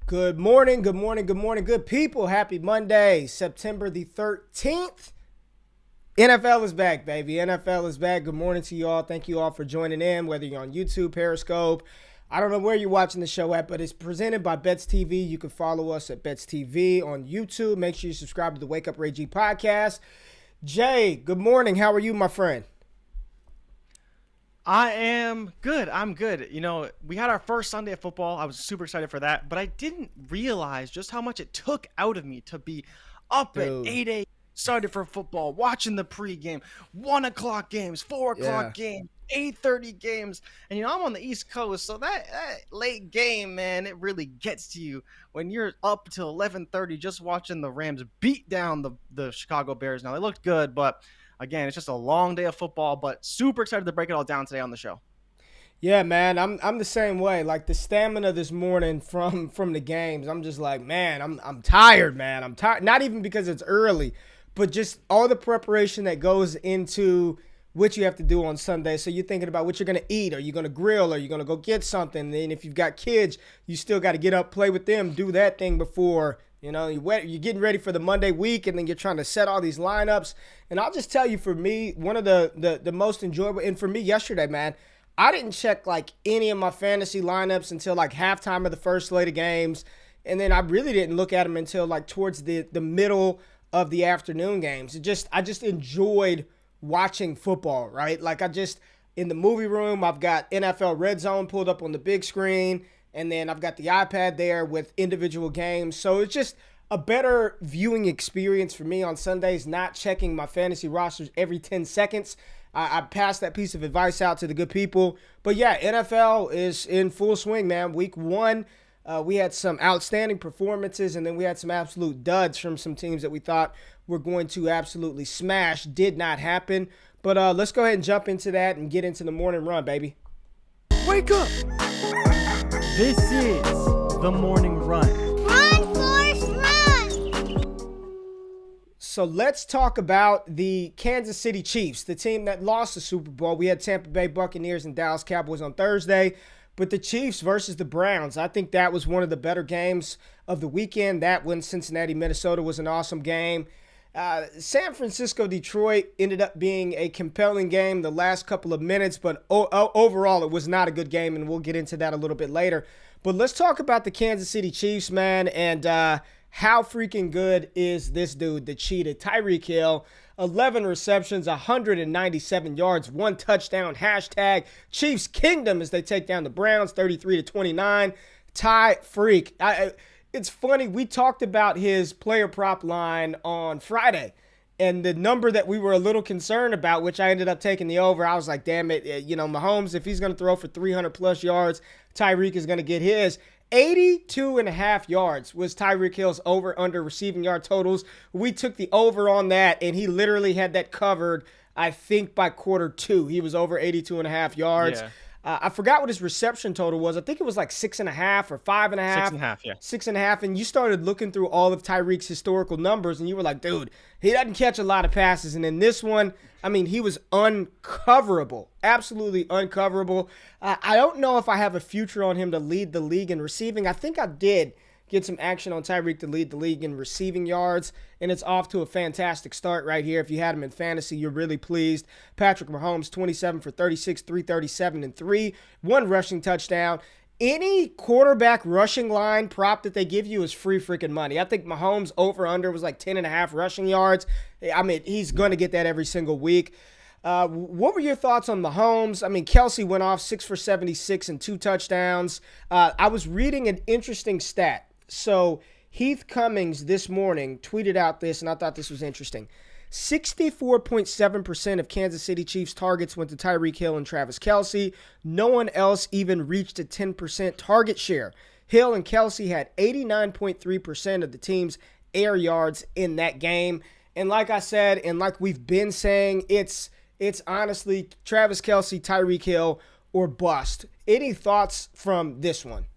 Good morning, good morning, good morning, good people. Happy Monday, September the 13th. NFL is back, baby. NFL is back. Good morning to you all. Thank you all for joining in, whether you're on YouTube, Periscope. I don't know where you're watching the show at, but it's presented by Bets TV. You can follow us at Bets TV on YouTube. Make sure you subscribe to the Wake Up Ray G podcast. Jay, good morning. How are you, my friend? I am good. I'm good. You know, we had our first Sunday of football. I was super excited for that, but I didn't realize just how much it took out of me to be up at 8 a.m. started for football, watching the pregame, 1 o'clock games, 4 o'clock games, 8:30 games. And, you know, I'm on the East Coast, so that late game, man, it really gets to you when you're up till 11:30 just watching the Rams beat down the Chicago Bears. Now, they looked good, but again, it's just a long day of football, but super excited to break it all down today on the show. Yeah, man, I'm the same way. Like the stamina this morning from the games, I'm just like, man, I'm tired, man. I'm tired. Not even because it's early, but just all the preparation that goes into what you have to do on Sunday. So you're thinking about what you're going to eat. Are you going to grill? Are you going to go get something? And if you've got kids, you still got to get up, play with them, do that thing before. You know, you're getting ready for the Monday week, and then you're trying to set all these lineups. And I'll just tell you, for me, one of the most enjoyable, and for me yesterday, man, I didn't check like any of my fantasy lineups until like halftime of the first slate of games. And then I really didn't look at them until like towards the middle of the afternoon games. I just enjoyed watching football, right? Like in the movie room, I've got NFL Red Zone pulled up on the big screen. And then I've got the iPad there with individual games. So it's just a better viewing experience for me on Sundays, not checking my fantasy rosters every 10 seconds. I passed that piece of advice out to the good people. But yeah, NFL is in full swing, man. Week 1, we had some outstanding performances, and then we had some absolute duds from some teams that we thought were going to absolutely smash. Did not happen. But let's go ahead and jump into that and get into the morning run, baby. Wake up! This is the morning run. Run, Forrest, run! So let's talk about the Kansas City Chiefs, the team that lost the Super Bowl. We had Tampa Bay Buccaneers and Dallas Cowboys on Thursday, but the Chiefs versus the Browns, I think that was one of the better games of the weekend. That one, Cincinnati, Minnesota, was an awesome game. San Francisco, Detroit ended up being a compelling game the last couple of minutes, but overall it was not a good game, and we'll get into that a little bit later. But let's talk about the Kansas City Chiefs, man, and how freaking good is this dude, the cheetah, Tyreek Hill. 11 receptions, 197 yards, 1 touchdown, hashtag Chiefs Kingdom as they take down the Browns 33-29. Ty Freak. It's funny, we talked about his player prop line on Friday, and the number that we were a little concerned about, which I ended up taking the over. I was like, damn it, you know, Mahomes, if he's going to throw for 300-plus yards, Tyreek is going to get his. 82.5 yards was Tyreek Hill's over-under receiving yard totals. We took the over on that, and he literally had that covered, I think, by quarter 2. He was over 82.5 yards. Yeah. I forgot what his reception total was. I think it was like 6.5 or 5.5. 6.5, yeah. 6.5. And you started looking through all of Tyreek's historical numbers, and you were like, dude, he doesn't catch a lot of passes. And in this one, I mean, he was uncoverable, absolutely uncoverable. I don't know if I have a future on him to lead the league in receiving. I think I did get some action on Tyreek to lead the league in receiving yards, and it's off to a fantastic start right here. If you had him in fantasy, you're really pleased. Patrick Mahomes, 27 for 36, 337 and 3, 1 rushing touchdown. Any quarterback rushing line prop that they give you is free freaking money. I think Mahomes over-under was like 10.5 rushing yards. I mean, he's going to get that every single week. What were your thoughts on Mahomes? I mean, Kelce went off 6 for 76 and 2 touchdowns. I was reading an interesting stat. So Heath Cummings this morning tweeted out this, and I thought this was interesting. 64.7% of Kansas City Chiefs targets went to Tyreek Hill and Travis Kelce. No one else even reached a 10% target share. Hill and Kelce had 89.3% of the team's air yards in that game. And like I said, and like we've been saying, it's honestly Travis Kelce, Tyreek Hill, or bust. Any thoughts from this one?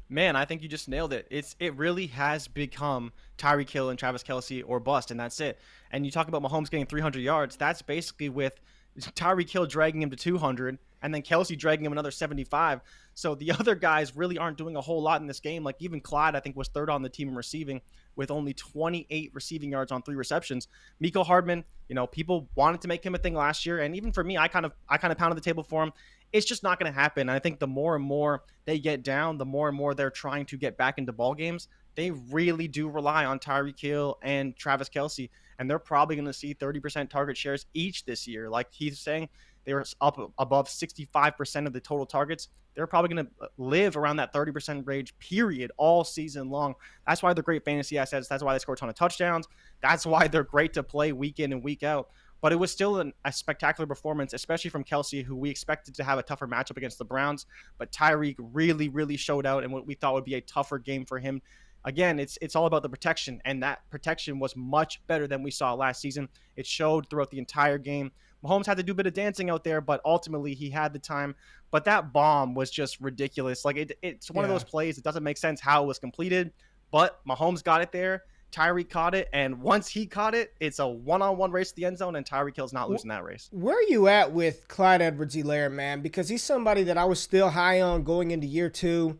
Man, I think you just nailed it. It really has become Tyreek Hill and Travis Kelce or bust, and that's it. And you talk about Mahomes getting 300 yards. That's basically with Tyreek Hill dragging him to 200 and then Kelce dragging him another 75. So the other guys really aren't doing a whole lot in this game. Like even Clyde, I think, was third on the team in receiving with only 28 receiving yards on 3 receptions. Mecole Hardman, people wanted to make him a thing last year, and even for me, I kind of pounded the table for him. It's just not going to happen. I think the more and more they get down, the more and more they're trying to get back into ball games. They really do rely on Tyreek Hill and Travis Kelce, and they're probably going to see 30% target shares each this year. Like he's saying, they were up above 65% of the total targets. They're probably going to live around that 30% range, period, all season long. That's why they're great fantasy assets. That's why they score a ton of touchdowns. That's why they're great to play week in and week out. But it was still a spectacular performance, especially from Kelce, who we expected to have a tougher matchup against the Browns. But Tyreek really, really showed out in what we thought would be a tougher game for him. Again, it's all about the protection, and that protection was much better than we saw last season. It showed throughout the entire game. Mahomes had to do a bit of dancing out there, but ultimately he had the time. But that bomb was just ridiculous. Like it's one of those plays. It doesn't make sense how it was completed, but Mahomes got it there. Tyreek caught it, and once he caught it, it's a one-on-one race to the end zone, and Tyreek Hill's not losing that race. Where are you at with Clyde Edwards-Helaire, man? Because he's somebody that I was still high on going into year 2,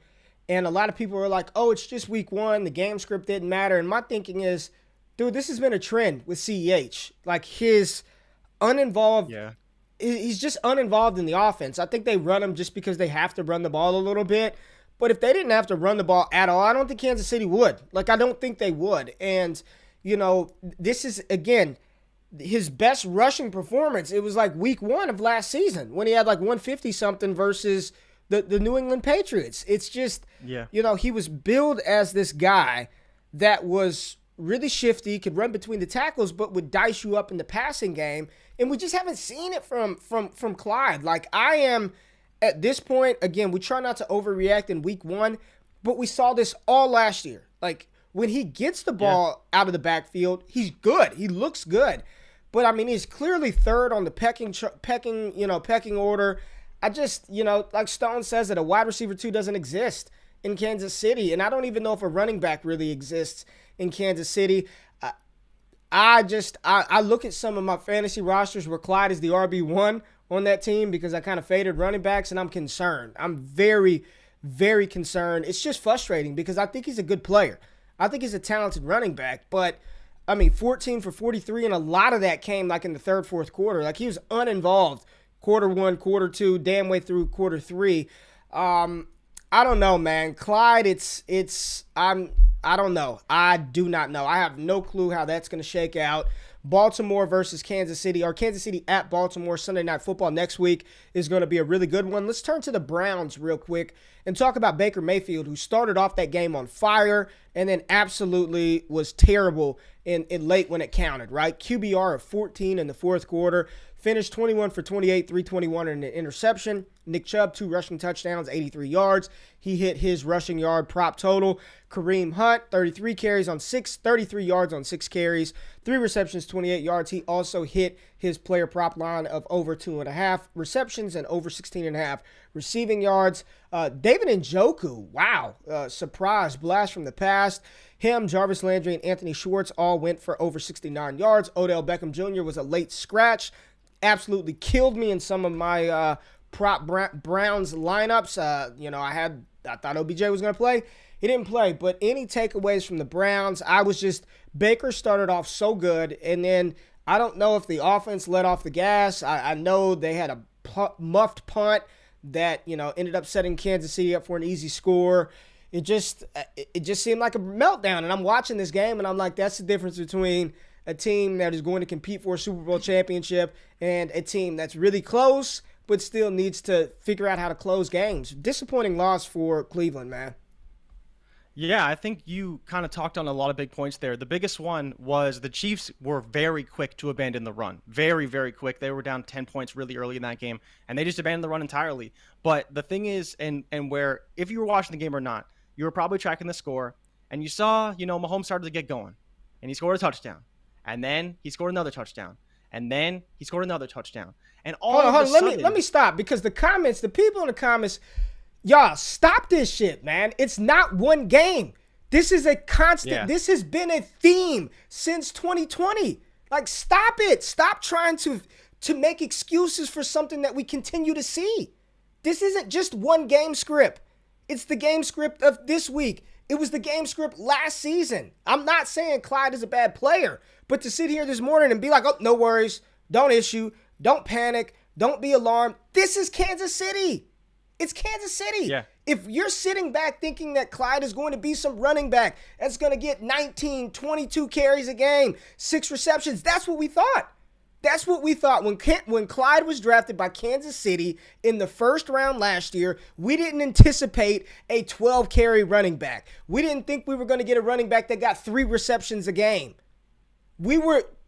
and a lot of people were like, oh, it's just week 1, the game script didn't matter, and my thinking is, dude, this has been a trend with CEH. Like, his uninvolved, he's just uninvolved in the offense. I think they run him just because they have to run the ball a little bit. But if they didn't have to run the ball at all, I don't think Kansas City would. Like, I don't think they would. And, this is, again, his best rushing performance. It was like week 1 of last season when he had like 150-something versus the New England Patriots. It's just, he was billed as this guy that was really shifty, could run between the tackles, but would dice you up in the passing game. And we just haven't seen it from Clyde. Like, I am... At this point, again, we try not to overreact in week 1, but we saw this all last year. Like, when he gets the ball out of the backfield, he's good. He looks good. But, I mean, he's clearly third on the pecking order. I just, like Stone says, that a wide receiver 2 doesn't exist in Kansas City. And I don't even know if a running back really exists in Kansas City. I look at some of my fantasy rosters where Clyde is the RB1 on that team because I kind of faded running backs, and I'm concerned. I'm very, very concerned. It's just frustrating because I think he's a good player. I think he's a talented running back, but, 14 for 43, and a lot of that came like in the third, fourth quarter. Like, he was uninvolved quarter 1, quarter 2, damn way through quarter 3. I don't know, man. Clyde, I don't know. I do not know. I have no clue how that's going to shake out. Baltimore versus Kansas City, or Kansas City at Baltimore, Sunday Night Football next week is going to be a really good one. Let's turn to the Browns real quick and talk about Baker Mayfield, who started off that game on fire and then absolutely was terrible in late when it counted, right? QBR of 14 in the fourth quarter, finished 21 for 28, 321 and an interception. Nick Chubb, 2 rushing touchdowns, 83 yards. He hit his rushing yard prop total. Kareem Hunt, 33 carries on 33 yards on 6 carries, 3 receptions, 28 yards. He also hit his player prop line of over 2.5 receptions and over 16.5 receiving yards. David Njoku, wow, surprise blast from the past. Him, Jarvis Landry, and Anthony Schwartz all went for over 69 yards. Odell Beckham Jr. was a late scratch. Absolutely killed me in some of my prop Browns lineups. I thought OBJ was going to play. He didn't play, but any takeaways from the Browns? Baker started off so good, and then I don't know if the offense let off the gas. I know they had a muffed punt that, ended up setting Kansas City up for an easy score. It just seemed like a meltdown, and I'm watching this game, and I'm like, that's the difference between a team that is going to compete for a Super Bowl championship and a team that's really close but still needs to figure out how to close games. Disappointing loss for Cleveland, man. Yeah, I think you kind of talked on a lot of big points there. The biggest one was the Chiefs were very quick to abandon the run. Very, very quick. They were down 10 points really early in that game, and they just abandoned the run entirely. But the thing is, and where, if you were watching the game or not, you were probably tracking the score, and you saw, Mahomes started to get going, and he scored a touchdown. And then he scored another touchdown. And then he scored another touchdown. And Hold on. Let me stop, because the people in the comments, y'all, stop this shit, man. It's not one game. This is a constant. Yeah. This has been a theme since 2020. Like, stop it. Stop trying to make excuses for something that we continue to see. This isn't just one game script. It's the game script of this week. It was the game script last season. I'm not saying Clyde is a bad player, but to sit here this morning and be like, oh, no worries, don't issue, don't panic, don't be alarmed. This is Kansas City. It's Kansas City. Yeah. If you're sitting back thinking that Clyde is going to be some running back that's going to get 19, 22 carries a game, 6 receptions, that's what we thought. That's what we thought. When Clyde was drafted by Kansas City in the first round last year, we didn't anticipate a 12-carry running back. We didn't think we were going to get a running back that got 3 receptions a game.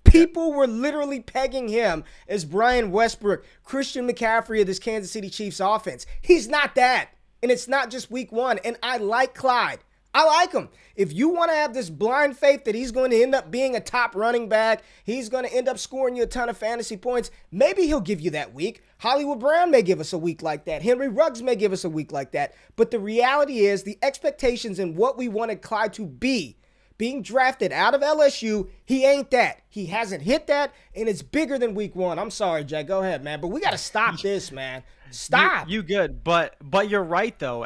People were literally pegging him as Brian Westbrook, Christian McCaffrey of this Kansas City Chiefs offense. He's not that. And it's not just week 1. And I like Clyde. I like him. If you want to have this blind faith that he's going to end up being a top running back, he's going to end up scoring you a ton of fantasy points, maybe he'll give you that week. Hollywood Brown may give us a week like that. Henry Ruggs may give us a week like that. But the reality is the expectations and what we wanted Clyde to be, being drafted out of LSU, he ain't that. He hasn't hit that, and it's bigger than week 1. I'm sorry, Jay. Go ahead, man. But we got to stop this, man. Stop. You good, but you're right though,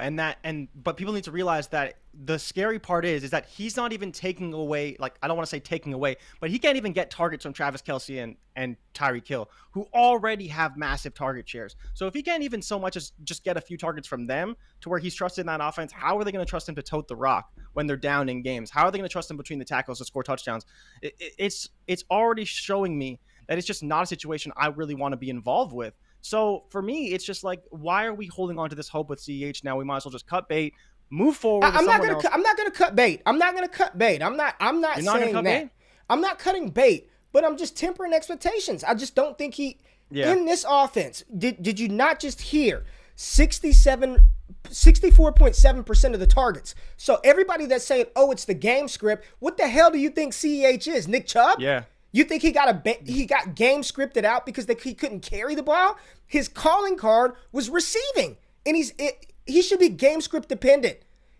but people need to realize that the scary part is that he's not even taking away, like, I don't want to say taking away, but he can't even get targets from Travis Kelce and Tyreek Hill, who already have massive target shares. So if he can't even so much as just get a few targets from them to where he's trusted in that offense, how are they going to trust him to tote the rock when they're down in games? How are they going to trust him between the tackles to score touchdowns? It's already showing me that it's just not a situation I really want to be involved with. So for me, it's just like, why are we holding on to this hope with CEH now? We might as well just cut bait, move forward. I'm not gonna cut bait. I'm not saying that. Bait? I'm not cutting bait, but I'm just tempering expectations. I just don't think in this offense. Did you not just hear 64.7% of the targets? So everybody that's saying, oh, it's the game script, what the hell do you think CEH is? Nick Chubb? Yeah. You think he got game scripted out because he couldn't carry the ball? His calling card was receiving, and he should be game script dependent.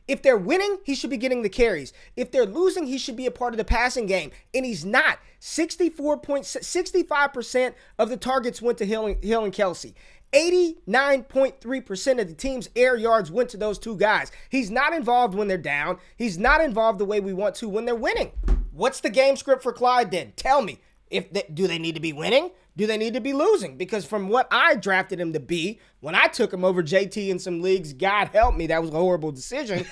If they're winning, he should be getting the carries. If they're losing, he should be a part of the passing game, and he's not. 65% of the targets went to Hill and Kelce. 89.3% of the team's air yards went to those two guys. He's not involved when they're down. He's not involved the way we want to when they're winning. What's the game script for Clyde then? Tell me. Do they need to be winning? Do they need to be losing? Because from what I drafted him to be, when I took him over JT in some leagues, God help me, that was a horrible decision,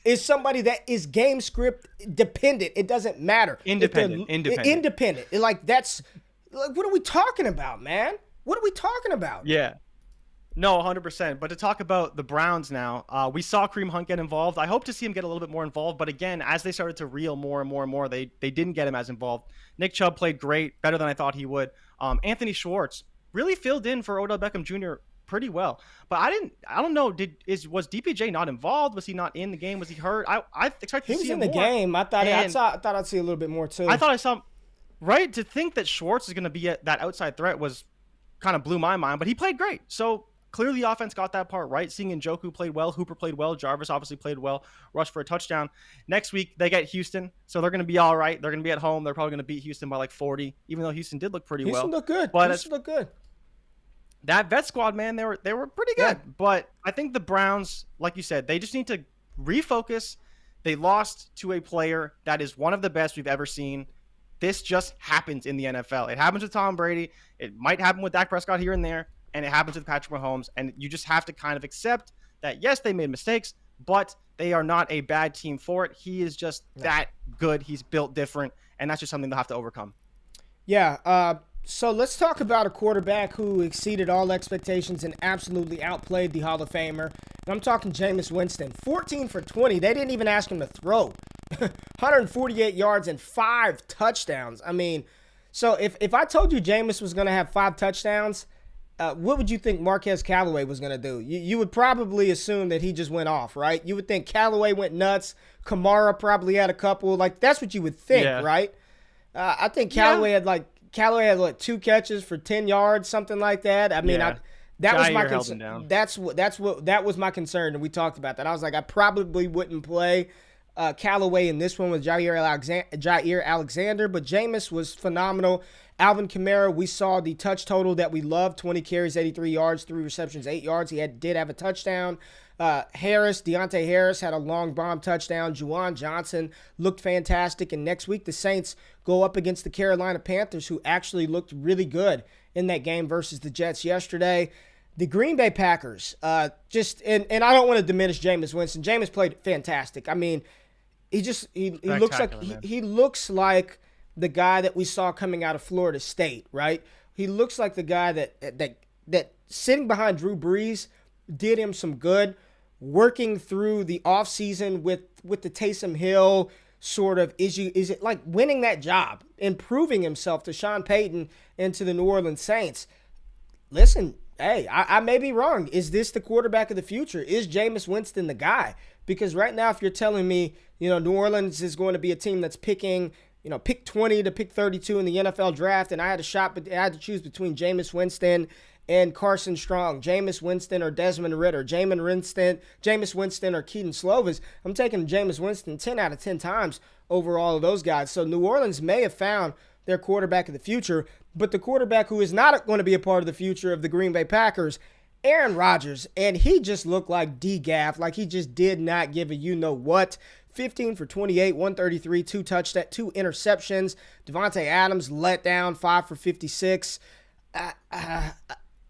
is somebody that is game script dependent. It doesn't matter. Independent. Like, that's, like, what are we talking about, man? What are we talking about? Yeah. No, 100%. But to talk about the Browns now, we saw Kareem Hunt get involved. I hope to see him get a little bit more involved. But again, as they started to reel more and more and more, they didn't get him as involved. Nick Chubb played great, better than I thought he would. Anthony Schwartz really filled in for Odell Beckham Jr. pretty well. But I don't know. Was DPJ not involved? Was he not in the game? Was he hurt? I expected to see him more. He was in the game. I thought I'd see a little bit more too. I thought I saw him. Right? To think that Schwartz is going to be that outside threat was kind of blew my mind. But he played great. So clearly the offense got that part right. Seeing Njoku played well. Hooper played well. Jarvis obviously played well. Rushed for a touchdown. Next week, they get Houston. So they're going to be all right. They're going to be at home. They're probably going to beat Houston by like 40, even though Houston did look pretty well. Houston looked good. Houston looked good. That vet squad, man, they were pretty good. Yeah. But I think the Browns, like you said, they just need to refocus. They lost to a player that is one of the best we've ever seen. This just happens in the NFL. It happens with Tom Brady. It might happen with Dak Prescott here and there. And it happens with Patrick Mahomes. And you just have to kind of accept that, yes, they made mistakes, but they are not a bad team for it. He is just that good. He's built different. And that's just something they'll have to overcome. Yeah. So let's talk about a quarterback who exceeded all expectations and absolutely outplayed the Hall of Famer. And I'm talking Jameis Winston. 14 for 20. They didn't even ask him to throw. 148 yards and 5 touchdowns. I mean, so if I told you Jameis was going to have 5 touchdowns, what would you think Marquez Callaway was going to do? You would probably assume that he just went off, right? You would think Callaway went nuts. Kamara probably had a couple. Like, that's what you would think, right? I think Callaway had what, 2 catches for 10 yards, something like that. I mean, Yeah. that was my Jair held him concern. down. That was my concern, and we talked about that. I was like, I probably wouldn't play Callaway in this one with Jair Alexander, but Jameis was phenomenal. Alvin Kamara, we saw the touch total that we love: 20 carries, 83 yards, 3 receptions, 8 yards. He did have a touchdown. Deontay Harris had a long bomb touchdown. Juwan Johnson looked fantastic. And next week, the Saints go up against the Carolina Panthers, who actually looked really good in that game versus the Jets yesterday. The Green Bay Packers, and I don't want to diminish Jameis Winston. Jameis played fantastic. I mean, he looks like the guy that we saw coming out of Florida State, right? He looks like the guy that sitting behind Drew Brees did him some good. Working through the offseason with the Taysom Hill sort of is it like winning that job, improving himself to Sean Payton and to the New Orleans Saints. Listen, hey, I may be wrong. Is this the quarterback of the future? Is Jameis Winston the guy? Because right now, if you're telling me, New Orleans is going to be a team that's picking, pick 20 to pick 32 in the NFL draft, and I had to choose between Jameis Winston and Carson Strong, Jameis Winston or Desmond Ridder, Jameis Winston or Keaton Slovis, I'm taking Jameis Winston 10 out of 10 times over all of those guys. So New Orleans may have found their quarterback of the future, but the quarterback who is not going to be a part of the future of the Green Bay Packers, Aaron Rodgers, and he just looked like DGAF, like he just did not give a you-know-what. 15 for 28, 133, 2 interceptions. Devontae Adams let down, 5 for 56.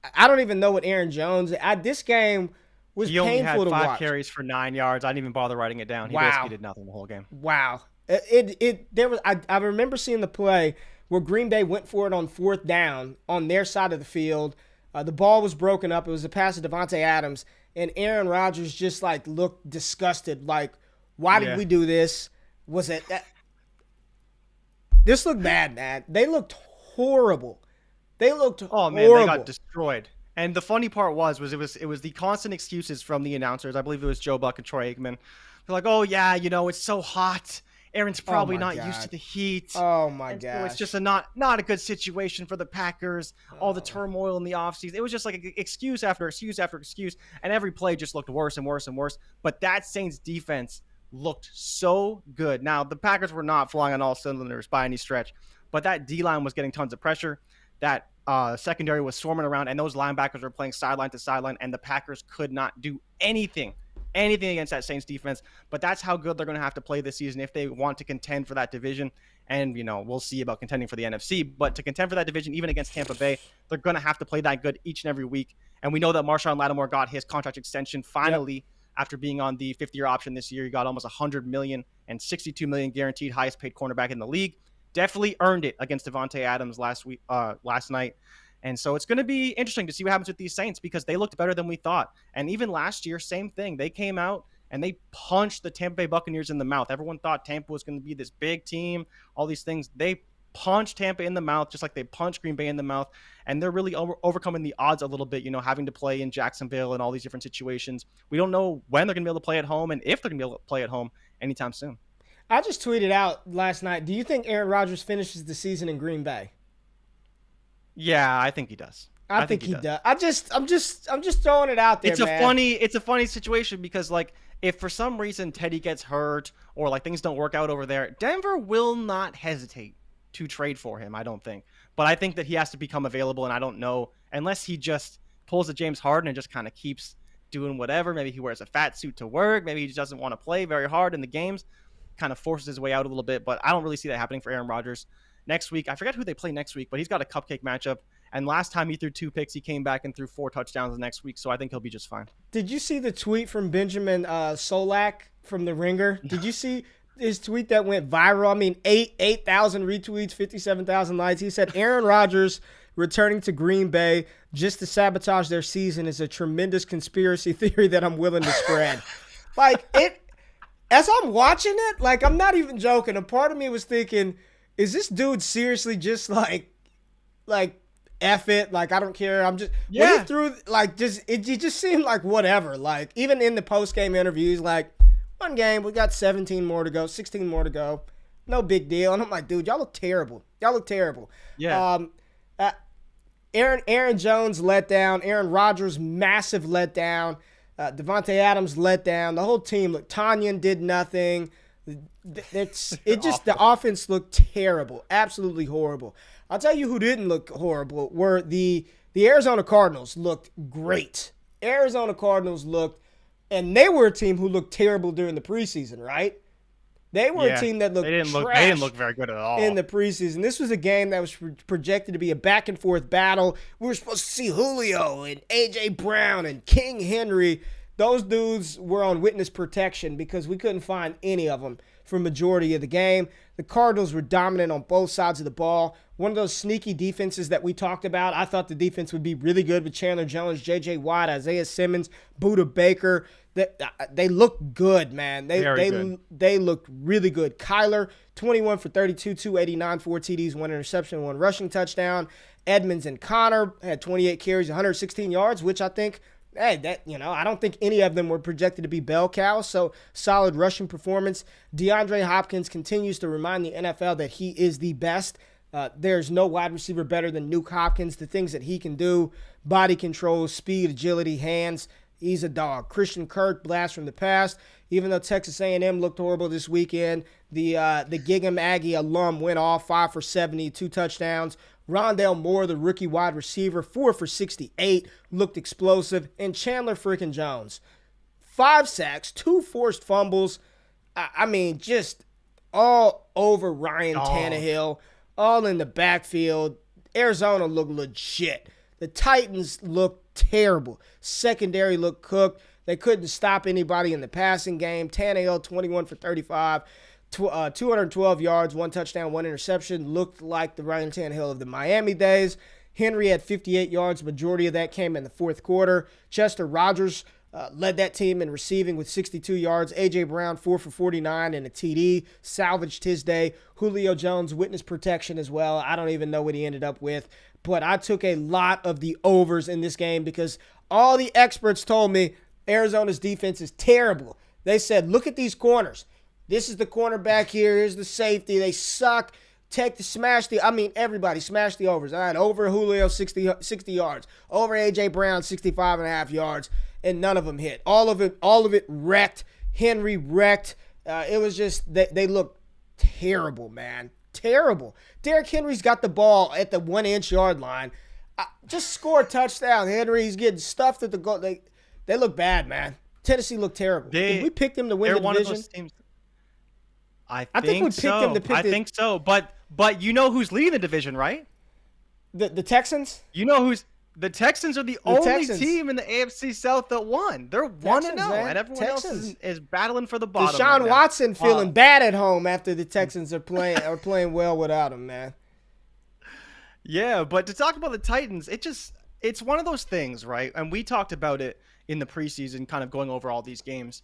I don't even know what Aaron Jones. This game was he only painful to had 5 watch. carries for 9 yards. I didn't even bother writing it down. He basically did nothing the whole game. Wow. I remember seeing the play where Green Bay went for it on 4th down on their side of the field. The ball was broken up. It was a pass to Devontae Adams, and Aaron Rodgers just looked disgusted. Like, why did we do this? Was it that? This looked bad, man. They looked horrible. They looked horrible. They got destroyed. And the funny part was it was the constant excuses from the announcers. I believe it was Joe Buck and Troy Aikman. They're like, oh yeah, it's so hot. Aaron's probably not used to the heat. Oh my gosh. So it's just not a good situation for the Packers. All the turmoil in the offseason. It was just like excuse after excuse after excuse. And every play just looked worse and worse and worse. But that Saints defense looked so good. Now, the Packers were not flying on all cylinders by any stretch. But that D-line was getting tons of pressure. That secondary was swarming around, and those linebackers were playing sideline to sideline, and the Packers could not do anything against that Saints defense. But that's how good they're going to have to play this season if they want to contend for that division. And, we'll see about contending for the NFC. But to contend for that division, even against Tampa Bay, they're going to have to play that good each and every week. And we know that Marshawn Lattimore got his contract extension finally after being on the 5th-year option this year. He got almost $100 million and $62 million guaranteed, highest paid cornerback in the league. Definitely earned it against Devontae Adams last night. And so it's going to be interesting to see what happens with these Saints because they looked better than we thought. And even last year, same thing. They came out and they punched the Tampa Bay Buccaneers in the mouth. Everyone thought Tampa was going to be this big team, all these things. They punched Tampa in the mouth just like they punched Green Bay in the mouth. And they're really overcoming the odds a little bit, having to play in Jacksonville and all these different situations. We don't know when they're going to be able to play at home and if they're going to be able to play at home anytime soon. I just tweeted out last night, do you think Aaron Rodgers finishes the season in Green Bay? Yeah, I think he does. I think he does. I'm just throwing it out there, It's a funny situation because if for some reason Teddy gets hurt or things don't work out over there, Denver will not hesitate to trade for him, I don't think. But I think that he has to become available, and I don't know unless he just pulls a James Harden and just kind of keeps doing whatever. Maybe he wears a fat suit to work. Maybe he just doesn't want to play very hard in the games. Kind of forces his way out a little bit, but I don't really see that happening for Aaron Rodgers. Next week, I forget who they play next week, but he's got a cupcake matchup. And last time he threw 2 picks, he came back and threw 4 touchdowns the next week, so I think he'll be just fine. Did you see the tweet from Benjamin Solak from The Ringer? Did you see his tweet that went viral? I mean, 8,000 retweets, 57,000 likes. He said, Aaron Rodgers returning to Green Bay just to sabotage their season is a tremendous conspiracy theory that I'm willing to spread. As I'm watching it, I'm not even joking. A part of me was thinking, is this dude seriously just like F it? I don't care. I'm just, when he threw, it just seemed like whatever. Even in the post-game interviews, one game, we got 17 more to go, 16 more to go. no big deal. And I'm like, dude, y'all look terrible. Yeah. Aaron Jones let down. Aaron Rodgers, massive letdown. Devontae Adams let down. The whole team, look, Tanyan did nothing. The offense looked terrible, absolutely horrible. I'll tell you who didn't look horrible were the Arizona Cardinals looked great. Arizona Cardinals looked, and they were a team who looked terrible during the preseason, right? They were a team that looked trash. They didn't look very good at all in the preseason. This was a game that was projected to be a back-and-forth battle. We were supposed to see Julio and A.J. Brown and King Henry. Those dudes were on witness protection because we couldn't find any of them for a majority of the game. The Cardinals were dominant on both sides of the ball. One of those sneaky defenses that we talked about. I thought the defense would be really good with Chandler Jones, J.J. Watt, Isaiah Simmons, Budda Baker. They look good, man. They looked really good. Kyler, 21 for 32, 289, 4 TDs, 1 interception, 1 rushing touchdown. Edmonds and Connor had 28 carries, 116 yards, which I think, I don't think any of them were projected to be bell cows, so solid rushing performance. DeAndre Hopkins continues to remind the NFL that he is the best. There's no wide receiver better than Nuke Hopkins. The things that he can do, body control, speed, agility, hands, he's a dog. Christian Kirk, blast from the past. Even though Texas A&M looked horrible this weekend, the Gig'em Aggie alum went off 5 for 70, 2 touchdowns. Rondale Moore, the rookie wide receiver, 4 for 68, looked explosive. And Chandler freaking Jones, 5 sacks, 2 forced fumbles. I mean, just all over Ryan Tannehill, all in the backfield. Arizona looked legit. The Titans looked terrible. Secondary looked cooked. They couldn't stop anybody in the passing game. Tannehill, 21 for 35, 212 yards, 1 touchdown, 1 interception. Looked like the Ryan Tannehill of the Miami days. Henry had 58 yards. Majority of that came in the fourth quarter. Chester Rodgers led that team in receiving with 62 yards. A.J. Brown, 4 for 49 and a TD. Salvaged his day. Julio Jones, witness protection as well. I don't even know what he ended up with. But I took a lot of the overs in this game because all the experts told me Arizona's defense is terrible. They said, look at these corners. This is the cornerback here. Here's the safety. They suck. Everybody smashed the overs. I had over Julio 60 yards. Over A.J. Brown 65.5 yards. And none of them hit. All of it wrecked. Henry wrecked. It was just, they looked terrible, man. Terrible. Derrick Henry's got the ball at the 1-inch yard line. Just score a touchdown, Henry. He's getting stuffed at the goal. They look bad, man. Tennessee looked terrible. Did we pick them to win the division? One of those teams. I think we picked them to pick I think so. But you know who's leading the division, right? The Texans? You know who's the Texans are the only team in the AFC South that won. They're 1-0, and everyone else is battling for the bottom. Deshaun Watson feeling bad at home after the Texans are playing well without him, man. Yeah, but to talk about the Titans, it's one of those things, right? And we talked about it in the preseason, kind of going over all these games.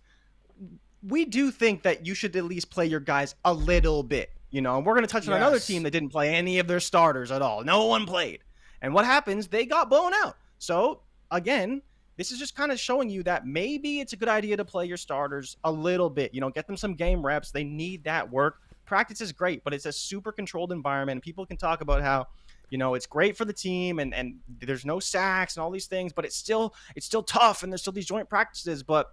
We do think that you should at least play your guys a little bit, and we're going to touch on another team that didn't play any of their starters at all. No one played. And what happens? They got blown out. So, again, this is just kind of showing you that maybe it's a good idea to play your starters a little bit. Get them some game reps. They need that work. Practice is great, but it's a super controlled environment. People can talk about how, it's great for the team and there's no sacks and all these things, but it's still tough and there's still these joint practices. But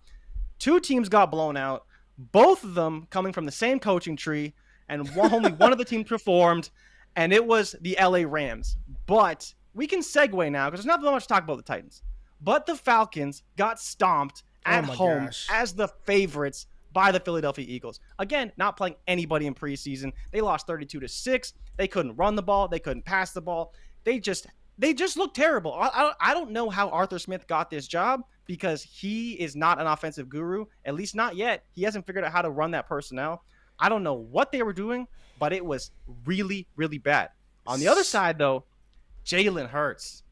2 teams got blown out, both of them coming from the same coaching tree, and only one of the teams performed, and it was the LA Rams. But we can segue now because there's not that much to talk about the Titans. But the Falcons got stomped at home as the favorites by the Philadelphia Eagles. Again, not playing anybody in preseason. They lost 32-6. They couldn't run the ball. They couldn't pass the ball. They just looked terrible. I don't know how Arthur Smith got this job because he is not an offensive guru, at least not yet. He hasn't figured out how to run that personnel. I don't know what they were doing, but it was really, really bad. On the other side, though, Jalen Hurts.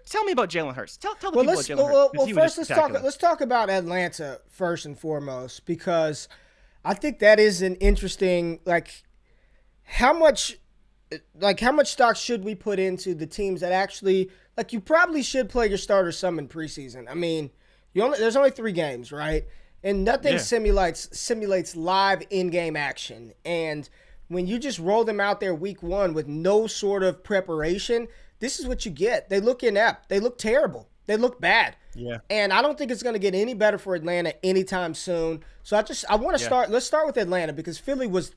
Tell me about Jalen Hurts. Tell the people about Jalen Hurts. Well, first let's talk about Atlanta first and foremost, because I think that is an interesting how much stock should we put into the teams that actually you probably should play your starters some in preseason. I mean, there's only 3 games, right? And nothing simulates live in-game action. And when you just roll them out there week one with no sort of preparation, this is what you get. They look inept. They look terrible. They look bad. Yeah. And I don't think it's going to get any better for Atlanta anytime soon. So I want to start. Let's start with Atlanta because Philly was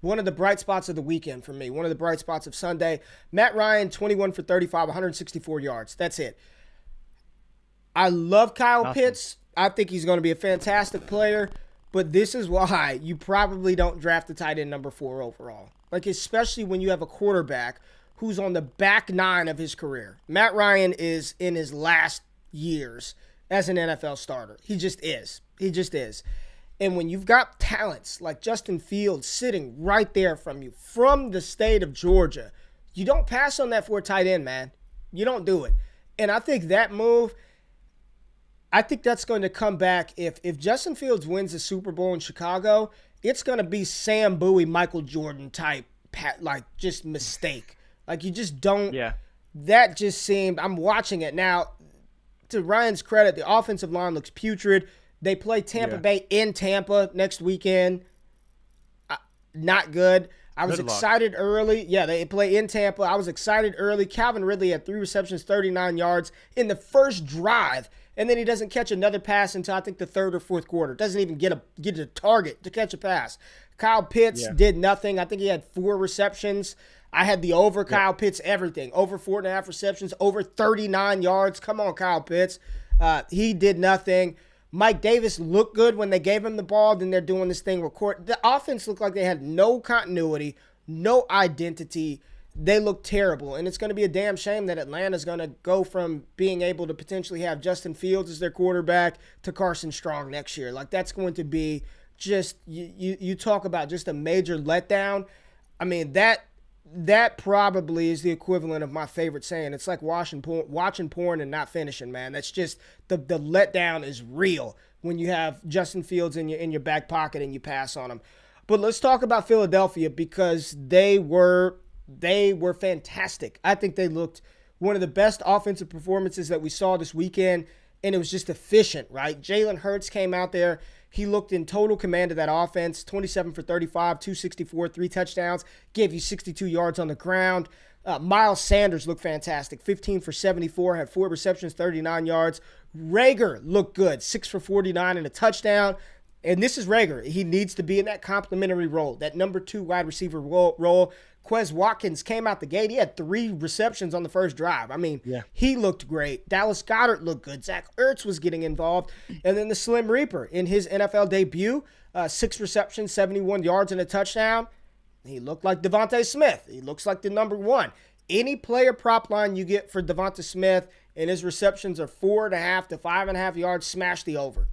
one of the bright spots of the weekend for me. One of the bright spots of Sunday. Matt Ryan, 21 for 35, 164 yards. That's it. I love Kyle Pitts. I think he's going to be a fantastic player. But this is why you probably don't draft a tight end number 4 overall. Like, especially when you have a quarterback who's on the back 9 of his career. Matt Ryan is in his last years as an NFL starter. He just is. He just is. And when you've got talents like Justin Fields sitting right there from you, from the state of Georgia, you don't pass on that for a tight end, man. You don't do it. And I think that move, I think that's going to come back. If Justin Fields wins the Super Bowl in Chicago, it's going to be Sam Bowie, Michael Jordan type, like just mistake. Like you just don't. Yeah. That just seemed. I'm watching it now. To Ryan's credit, the offensive line looks putrid. They play Tampa Bay in Tampa next weekend. Not good. I was excited early. Yeah, they play in Tampa. I was excited early. Calvin Ridley had 3 receptions, 39 yards in the first drive. And then he doesn't catch another pass until I think the 3rd or 4th quarter. Doesn't even get a target to catch a pass. Kyle Pitts did nothing. I think he had 4 receptions. I had the over Kyle Pitts everything. Over 4.5 receptions, over 39 yards. Come on, Kyle Pitts. He did nothing. Mike Davis looked good when they gave him the ball. Then they're doing this thing. The offense looked like they had no continuity, no identity. They look terrible, and it's going to be a damn shame that Atlanta's going to go from being able to potentially have Justin Fields as their quarterback to Carson Strong next year. Like, that's going to be just you talk about just a major letdown. I mean, that probably is the equivalent of my favorite saying. It's like watching porn and not finishing, man. That's just the letdown is real when you have Justin Fields in your back pocket and you pass on him. But let's talk about Philadelphia because they were fantastic. I think they looked one of the best offensive performances that we saw this weekend, and it was just efficient, right? Jalen Hurts came out there. He looked in total command of that offense, 27 for 35, 264, 3 touchdowns, gave you 62 yards on the ground. Miles Sanders looked fantastic, 15 for 74, had 4 receptions, 39 yards. Rager looked good, 6 for 49 and a touchdown. And this is Rager. He needs to be in that complementary role, that number 2 wide receiver role. Quez Watkins came out the gate. He had 3 receptions on the first drive. I mean, He looked great. Dallas Goedert looked good. Zach Ertz was getting involved. And then the Slim Reaper in his NFL debut, 6 receptions, 71 yards and a touchdown. He looked like Devontae Smith. He looks like the number 1. Any player prop line you get for Devontae Smith and his receptions are 4.5 to 5.5 yards, smash the over.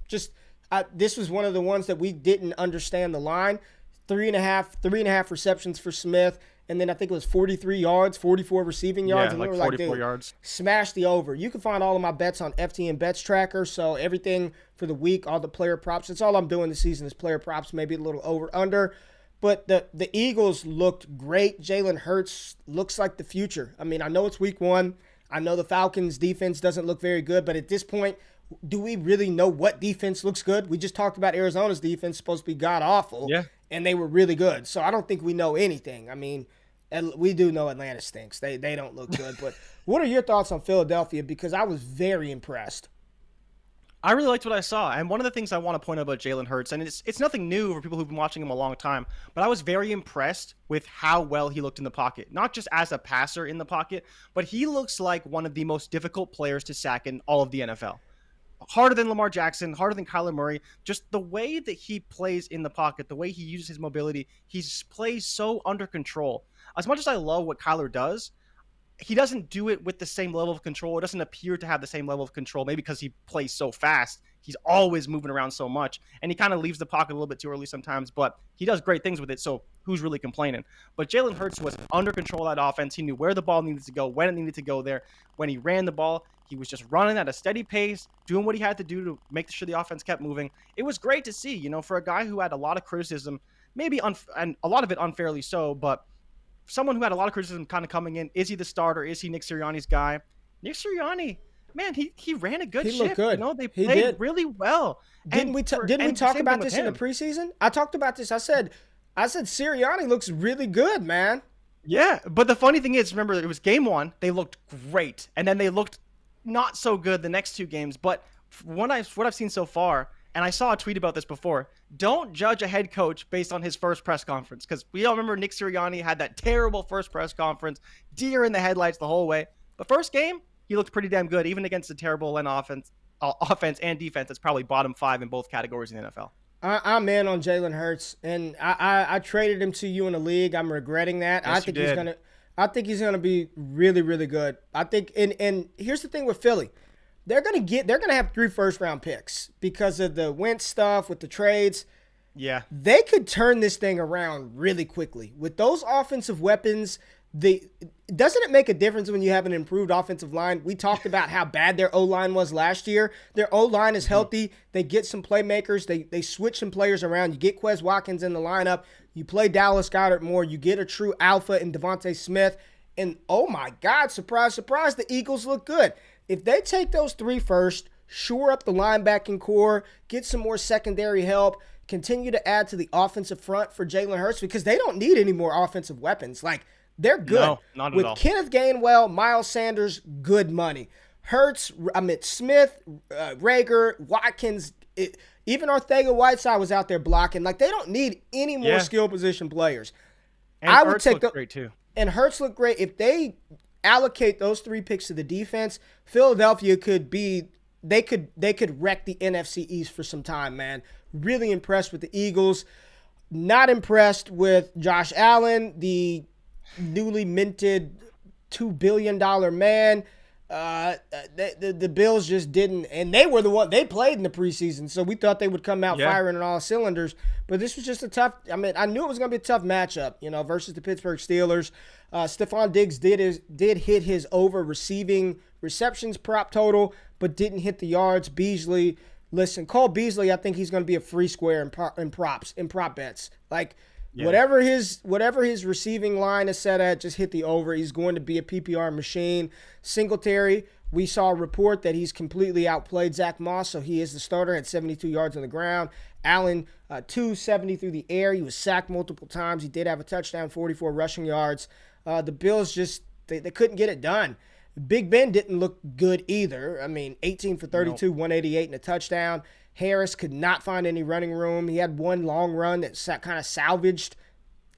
This was one of the ones that we didn't understand the line. 3.5 receptions for Smith. And then I think it was 43 yards, 44 receiving yards. Yeah, and we were 44 yards. Smash the over. You can find all of my bets on FTN Bets Tracker. So everything for the week, all the player props. That's all I'm doing this season is player props, maybe a little over, under. But the Eagles looked great. Jalen Hurts looks like the future. I mean, I know it's week 1. I know the Falcons' defense doesn't look very good. But at this point, do we really know what defense looks good? We just talked about Arizona's defense supposed to be god-awful. Yeah. And they were really good. So I don't think we know anything. I mean, we do know Atlanta stinks. They don't look good. But what are your thoughts on Philadelphia? Because I was very impressed. I really liked what I saw. And one of the things I want to point out about Jalen Hurts, and it's nothing new for people who've been watching him a long time, but I was very impressed with how well he looked in the pocket. Not just as a passer in the pocket, but he looks like one of the most difficult players to sack in all of the NFL. Harder than Lamar Jackson, harder than Kyler Murray. Just the way that he plays in the pocket, the way he uses his mobility, he plays so under control. As much as I love what Kyler does, he doesn't do it with the same level of control. It doesn't appear to have the same level of control, maybe because he plays so fast. He's always moving around so much, and he kind of leaves the pocket a little bit too early sometimes, but he does great things with it, so who's really complaining? But Jalen Hurts was under control of that offense. He knew where the ball needed to go, when it needed to go there. When he ran the ball, he was just running at a steady pace, doing what he had to do to make sure the offense kept moving. It was great to see, for a guy who had a lot of criticism, maybe and a lot of it unfairly so, but someone who had a lot of criticism kind of coming in. Is he the starter? Is he Nick Sirianni's guy? Nick Sirianni, man, he ran a good ship. Looked good. They played really well. Didn't we talk about this in the preseason? I talked about this. I said I said Sirianni looks really good, man. Yeah, but the funny thing is, remember, it was game one. They looked great, and then they looked not so good the next two games. But what I've seen so far, and I saw a tweet about this before, don't judge a head coach based on his first press conference, because we all remember Nick Sirianni had that terrible first press conference, deer in the headlights the whole way. But first game, he looked pretty damn good, even against a terrible offense and defense that's probably bottom 5 in both categories in the NFL. I'm in on Jalen Hurts, and I traded him to you in the league. I'm regretting that. Yes, I think he's gonna be really, really good. I think, and here's the thing with Philly, they're gonna have 3 first-round picks because of the Wentz stuff with the trades. Yeah, They could turn this thing around really quickly with those offensive weapons. Doesn't it make a difference when you have an improved offensive line? We talked about how bad their O-line was last year. Their O-line is healthy. They get some playmakers. They switch some players around. You get Quez Watkins in the lineup. You play Dallas Goedert more. You get a true alpha in Devontae Smith. And, oh, my God, surprise, surprise, the Eagles look good. If they take those 3 first, shore up the linebacking core, get some more secondary help, continue to add to the offensive front for Jalen Hurts, because they don't need any more offensive weapons. Like, they're good. No, not at With all. Kenneth Gainwell, Miles Sanders, good money. Hurts, Smith, Rager, Watkins, even Ortega-Whiteside was out there blocking. Like, they don't need any more skill position players. And I would Ertz take looked great too. And Hurts looked great. If they allocate those 3 picks to the defense, Philadelphia could be they could wreck the NFC East for some time, man. Really impressed with the Eagles. Not impressed with Josh Allen, the newly minted $2 billion man. The Bills just didn't, and they were the one they played in the preseason, so we thought they would come out firing on all cylinders. But this was just a tough. I mean, I knew it was going to be a tough matchup, versus the Pittsburgh Steelers. Stephon Diggs did hit his over receiving receptions prop total, but didn't hit the yards. Beasley, listen, Cole Beasley, I think he's going to be a free square in prop bets. Like. Yeah. Whatever his receiving line is set at, just hit the over. He's going to be a PPR machine. Singletary, we saw a report that he's completely outplayed Zach Moss, so he is the starter at 72 yards on the ground. Allen, 270 through the air. He was sacked multiple times. He did have a touchdown, 44 rushing yards. The Bills just they couldn't get it done. Big Ben didn't look good either. I mean, 18 for 32, 188 and a touchdown. Harris could not find any running room. He had one long run that kind of salvaged.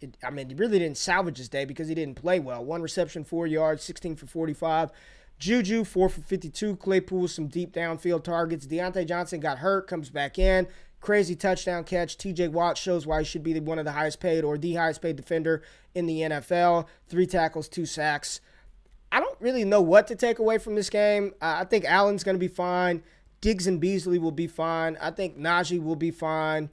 He really didn't salvage his day because he didn't play well. 1 reception, 4 yards, 16 for 45. Juju, 4 for 52. Claypool, some deep downfield targets. Deontay Johnson got hurt, comes back in. Crazy touchdown catch. TJ Watt shows why he should be one of the highest paid or the highest paid defender in the NFL. 3 tackles, 2 sacks. I don't really know what to take away from this game. I think Allen's going to be fine. Diggs and Beasley will be fine. I think Najee will be fine.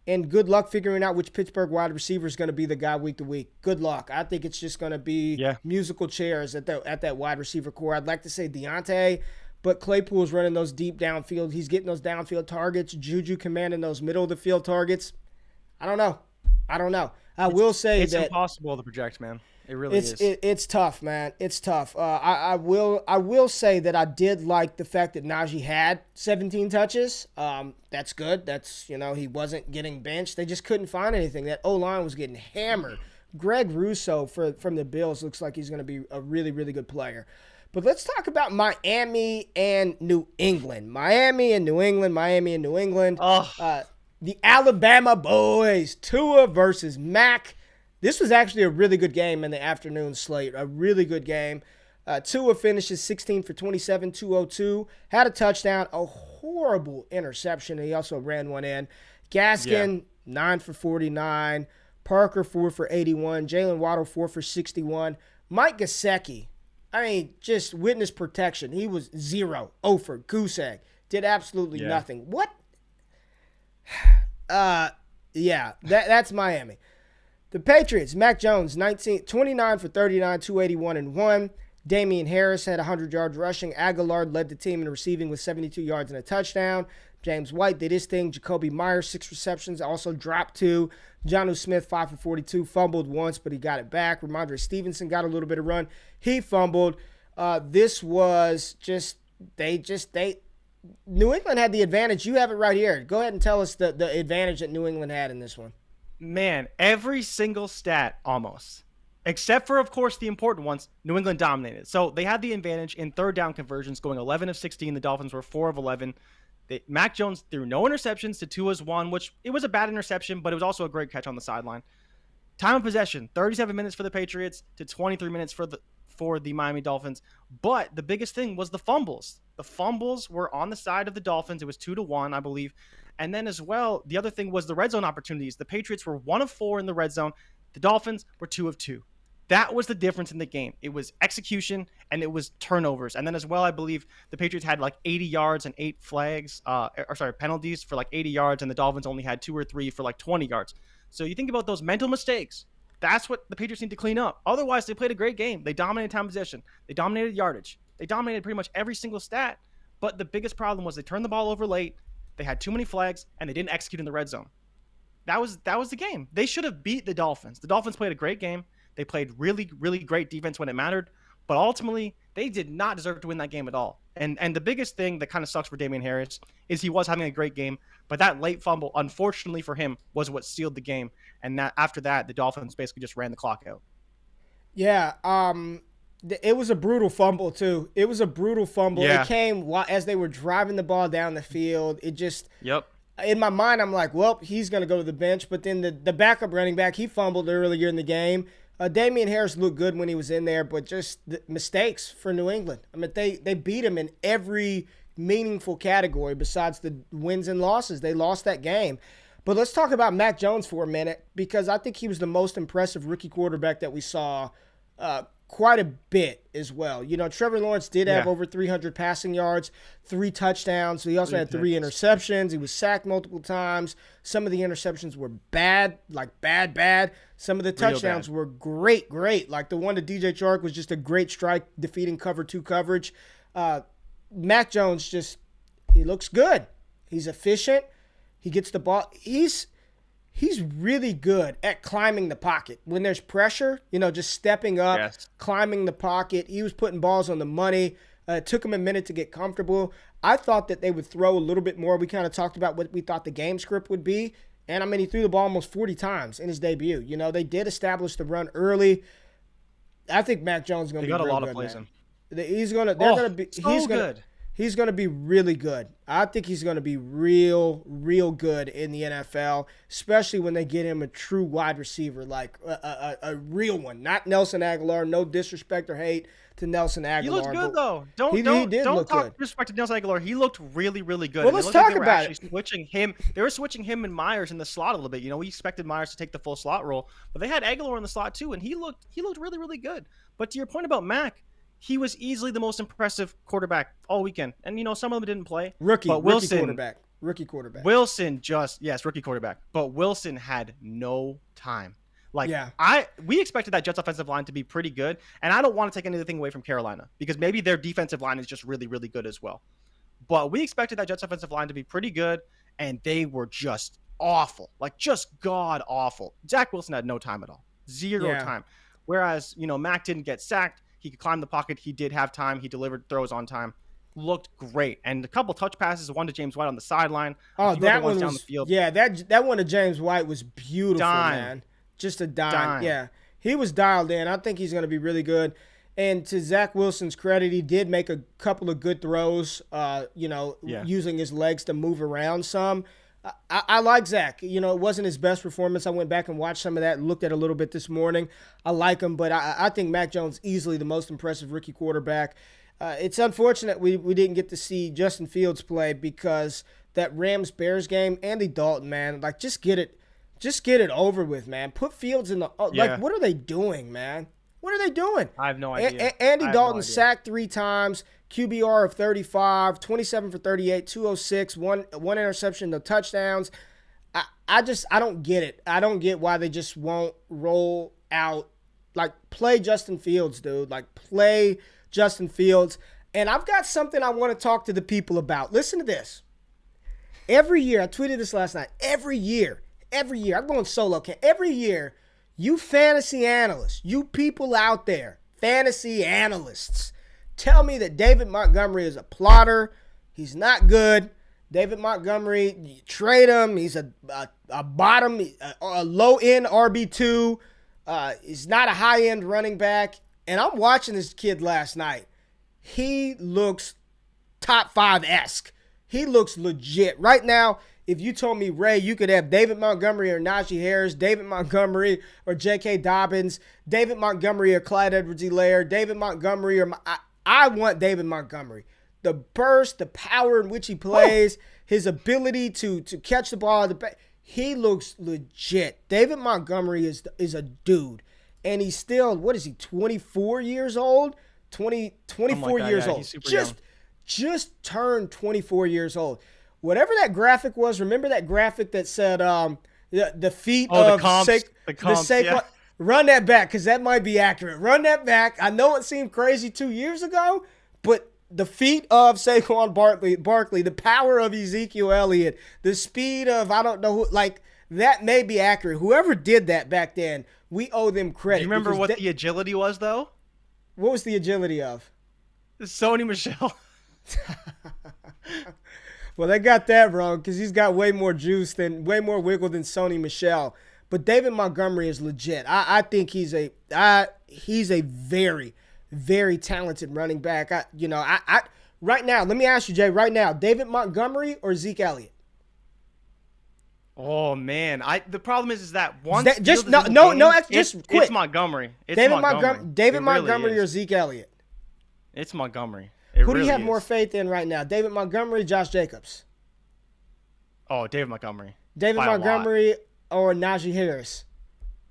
And good luck figuring out which Pittsburgh wide receiver is going to be the guy week to week. Good luck. I think it's just going to be musical chairs at that wide receiver core. I'd like to say Deontay, but Claypool's running those deep downfield. He's getting those downfield targets. Juju commanding those middle of the field targets. I don't know. I will say it's that impossible to project, man. It really is. It's tough, man. It's tough. I will say that I did like the fact that Najee had 17 touches. That's good. That's he wasn't getting benched. They just couldn't find anything. That O-line was getting hammered. Greg Rousseau from the Bills looks like he's going to be a really, really good player. But let's talk about Miami and New England. Miami and New England. Oh. The Alabama boys. Tua versus Mac. This was actually a really good game in the afternoon slate. A really good game. Tua finishes 16 for 27, 202. Had a touchdown. A horrible interception. He also ran one in. Gaskin, 9 for 49. Parker, 4 for 81. Jalen Waddle, 4 for 61. Mike Gesicki, just witness protection. He was 0 for goose egg. Did absolutely nothing. What? That's Miami. The Patriots, Mac Jones, 29 for 39, 281 and 1. Damian Harris had 100 yards rushing. Aguilar led the team in receiving with 72 yards and a touchdown. James White did his thing. Jacoby Myers, 6 receptions, also dropped 2. Jonnu Smith, 5 for 42, fumbled once, but he got it back. Ramondre Stevenson got a little bit of run. He fumbled. This was New England had the advantage. You have it right here. Go ahead and tell us the advantage that New England had in this one. Man, every single stat almost, except for, of course, the important ones, New England dominated. So they had the advantage in third down conversions, going 11 of 16. The Dolphins were 4 of 11. Mac Jones threw no interceptions to Tua's one, which it was a bad interception, but it was also a great catch on the sideline. Time of possession, 37 minutes for the Patriots to 23 minutes for the Miami Dolphins. But the biggest thing was the fumbles. The fumbles were on the side of the Dolphins. It was 2-1, I believe. And then as well, the other thing was the red zone opportunities. The Patriots were 1 of 4 in the red zone. The Dolphins were 2 of 2. That was the difference in the game. It was execution and it was turnovers. And then as well, I believe the Patriots had like 80 yards and 8 penalties for like 80 yards, and the Dolphins only had 2 or 3 for like 20 yards. So you think about those mental mistakes. That's what the Patriots need to clean up. Otherwise, they played a great game. They dominated time possession. They dominated yardage. They dominated pretty much every single stat. But the biggest problem was they turned the ball over late. They had too many flags, and they didn't execute in the red zone. That was the game. They should have beat the Dolphins. The Dolphins played a great game. They played really, really great defense when it mattered. But ultimately, they did not deserve to win that game at all. And the biggest thing that kind of sucks for Damian Harris is he was having a great game, but that late fumble, unfortunately for him, was what sealed the game. And after that, the Dolphins basically just ran the clock out. Yeah, it was a brutal fumble too. It was a brutal fumble. Yeah. It came as they were driving the ball down the field. It just, Yep. in my mind, I'm like, well, he's going to go to the bench. But then the backup running back, he fumbled earlier in the game. Damian Harris looked good when he was in there, but just the mistakes for New England. I mean, they beat him in every meaningful category besides the wins and losses. They lost that game. But let's talk about Mac Jones for a minute, because I think he was the most impressive rookie quarterback that we saw quite a bit as well. You know, Trevor Lawrence did have over 300 passing yards, 3 touchdowns. So he also had 3 interceptions. He was sacked multiple times. Some of the interceptions were bad, like bad. Some of the touchdowns were great. Like the one to DJ Chark was just a great strike, defeating cover 2 coverage. Mac Jones he looks good. He's efficient. He gets the ball. He's really good at climbing the pocket. When there's pressure, just stepping up, climbing the pocket. He was putting balls on the money. It took him a minute to get comfortable. I thought that they would throw a little bit more. We kind of talked about what we thought the game script would be. And, I mean, he threw the ball almost 40 times in his debut. They did establish the run early. I think Mac Jones is going to be real good. They got a lot of plays in. He's going to He's going to be really good. I think he's going to be real good in the NFL, especially when they get him a true wide receiver, like a real one, not Nelson Aguilar. No disrespect or hate to Nelson Aguilar. He looked good, though. Don't talk disrespect to Nelson Aguilar. He looked really good. Well, let's talk about it. They were switching him and Myers in the slot a little bit. We expected Myers to take the full slot role, but they had Aguilar in the slot too, and he looked really good. But to your point about Mac, he was easily the most impressive quarterback all weekend. And, some of them didn't play. Rookie quarterback. Rookie quarterback. But Wilson had no time. We expected that Jets offensive line to be pretty good. And I don't want to take anything away from Carolina, because maybe their defensive line is just really good as well. But we expected that Jets offensive line to be pretty good, and they were just awful. Just god awful. Zach Wilson had no time at all. Zero time. Whereas, Mac didn't get sacked. He could climb the pocket. He did have time. He delivered throws on time. Looked great. And a couple touch passes, one to James White on the sideline. Oh, that one was down the field. Yeah, that one to James White was beautiful, man. Just a dime. Yeah, he was dialed in. I think he's going to be really good. And to Zach Wilson's credit, he did make a couple of good throws, using his legs to move around some. I like Zach. It wasn't his best performance. I went back and watched some of that and looked at it a little bit this morning. I like him, but I think Mac Jones easily the most impressive rookie quarterback. It's unfortunate we didn't get to see Justin Fields play, because that Rams-Bears game, Andy Dalton, man, just get it over with, man. Put Fields in the what are they doing, man? What are they doing? I have no idea. Andy Dalton sacked 3 times, QBR of 35, 27 for 38, 206, one interception, no touchdowns. I don't get it. I don't get why they just won't roll out. Play Justin Fields, dude. Play Justin Fields. And I've got something I want to talk to the people about. Listen to this. Every year, I tweeted this last night. Every year, I'm going solo. Every year, you fantasy analysts, you people out there, fantasy analysts, tell me that David Montgomery is a plotter. He's not good. David Montgomery, you trade him. He's a bottom, a low-end RB2. He's not a high-end running back. And I'm watching this kid last night. He looks top 5-esque. He looks legit. Right now, if you told me, Ray, you could have David Montgomery or Najee Harris, David Montgomery or J.K. Dobbins, David Montgomery or Clyde Edwards-Helaire, David Montgomery or I want David Montgomery. The burst, the power in which he plays, his ability to catch the ball at the back, he looks legit. David Montgomery is a dude. And he's still, what is he, 24 years old? 24 years old. He's super young. Just turned 24 years old. Whatever that graphic was, remember that graphic that said the feet of the comps, yeah. Run that back, because that might be accurate. Run that back. I know it seemed crazy 2 years ago, but the feet of Saquon Barkley, the power of Ezekiel Elliott, the speed of, I don't know who, like, that may be accurate. Whoever did that back then, we owe them credit. Do you remember what the agility was, though? What was the agility of? Sony Michel. Well, they got that wrong because he's got way more wiggle than Sony Michel. But David Montgomery is legit. I think he's a very, very talented running back. Right now, let me ask you, Jay. Right now, David Montgomery or Zeke Elliott? Oh man, the problem is that once Quit. It's Montgomery. David Montgomery or Zeke Elliott? It's Montgomery. Who do you have more faith in right now? David Montgomery, Josh Jacobs? Oh, David Montgomery. David Montgomery or Najee Harris?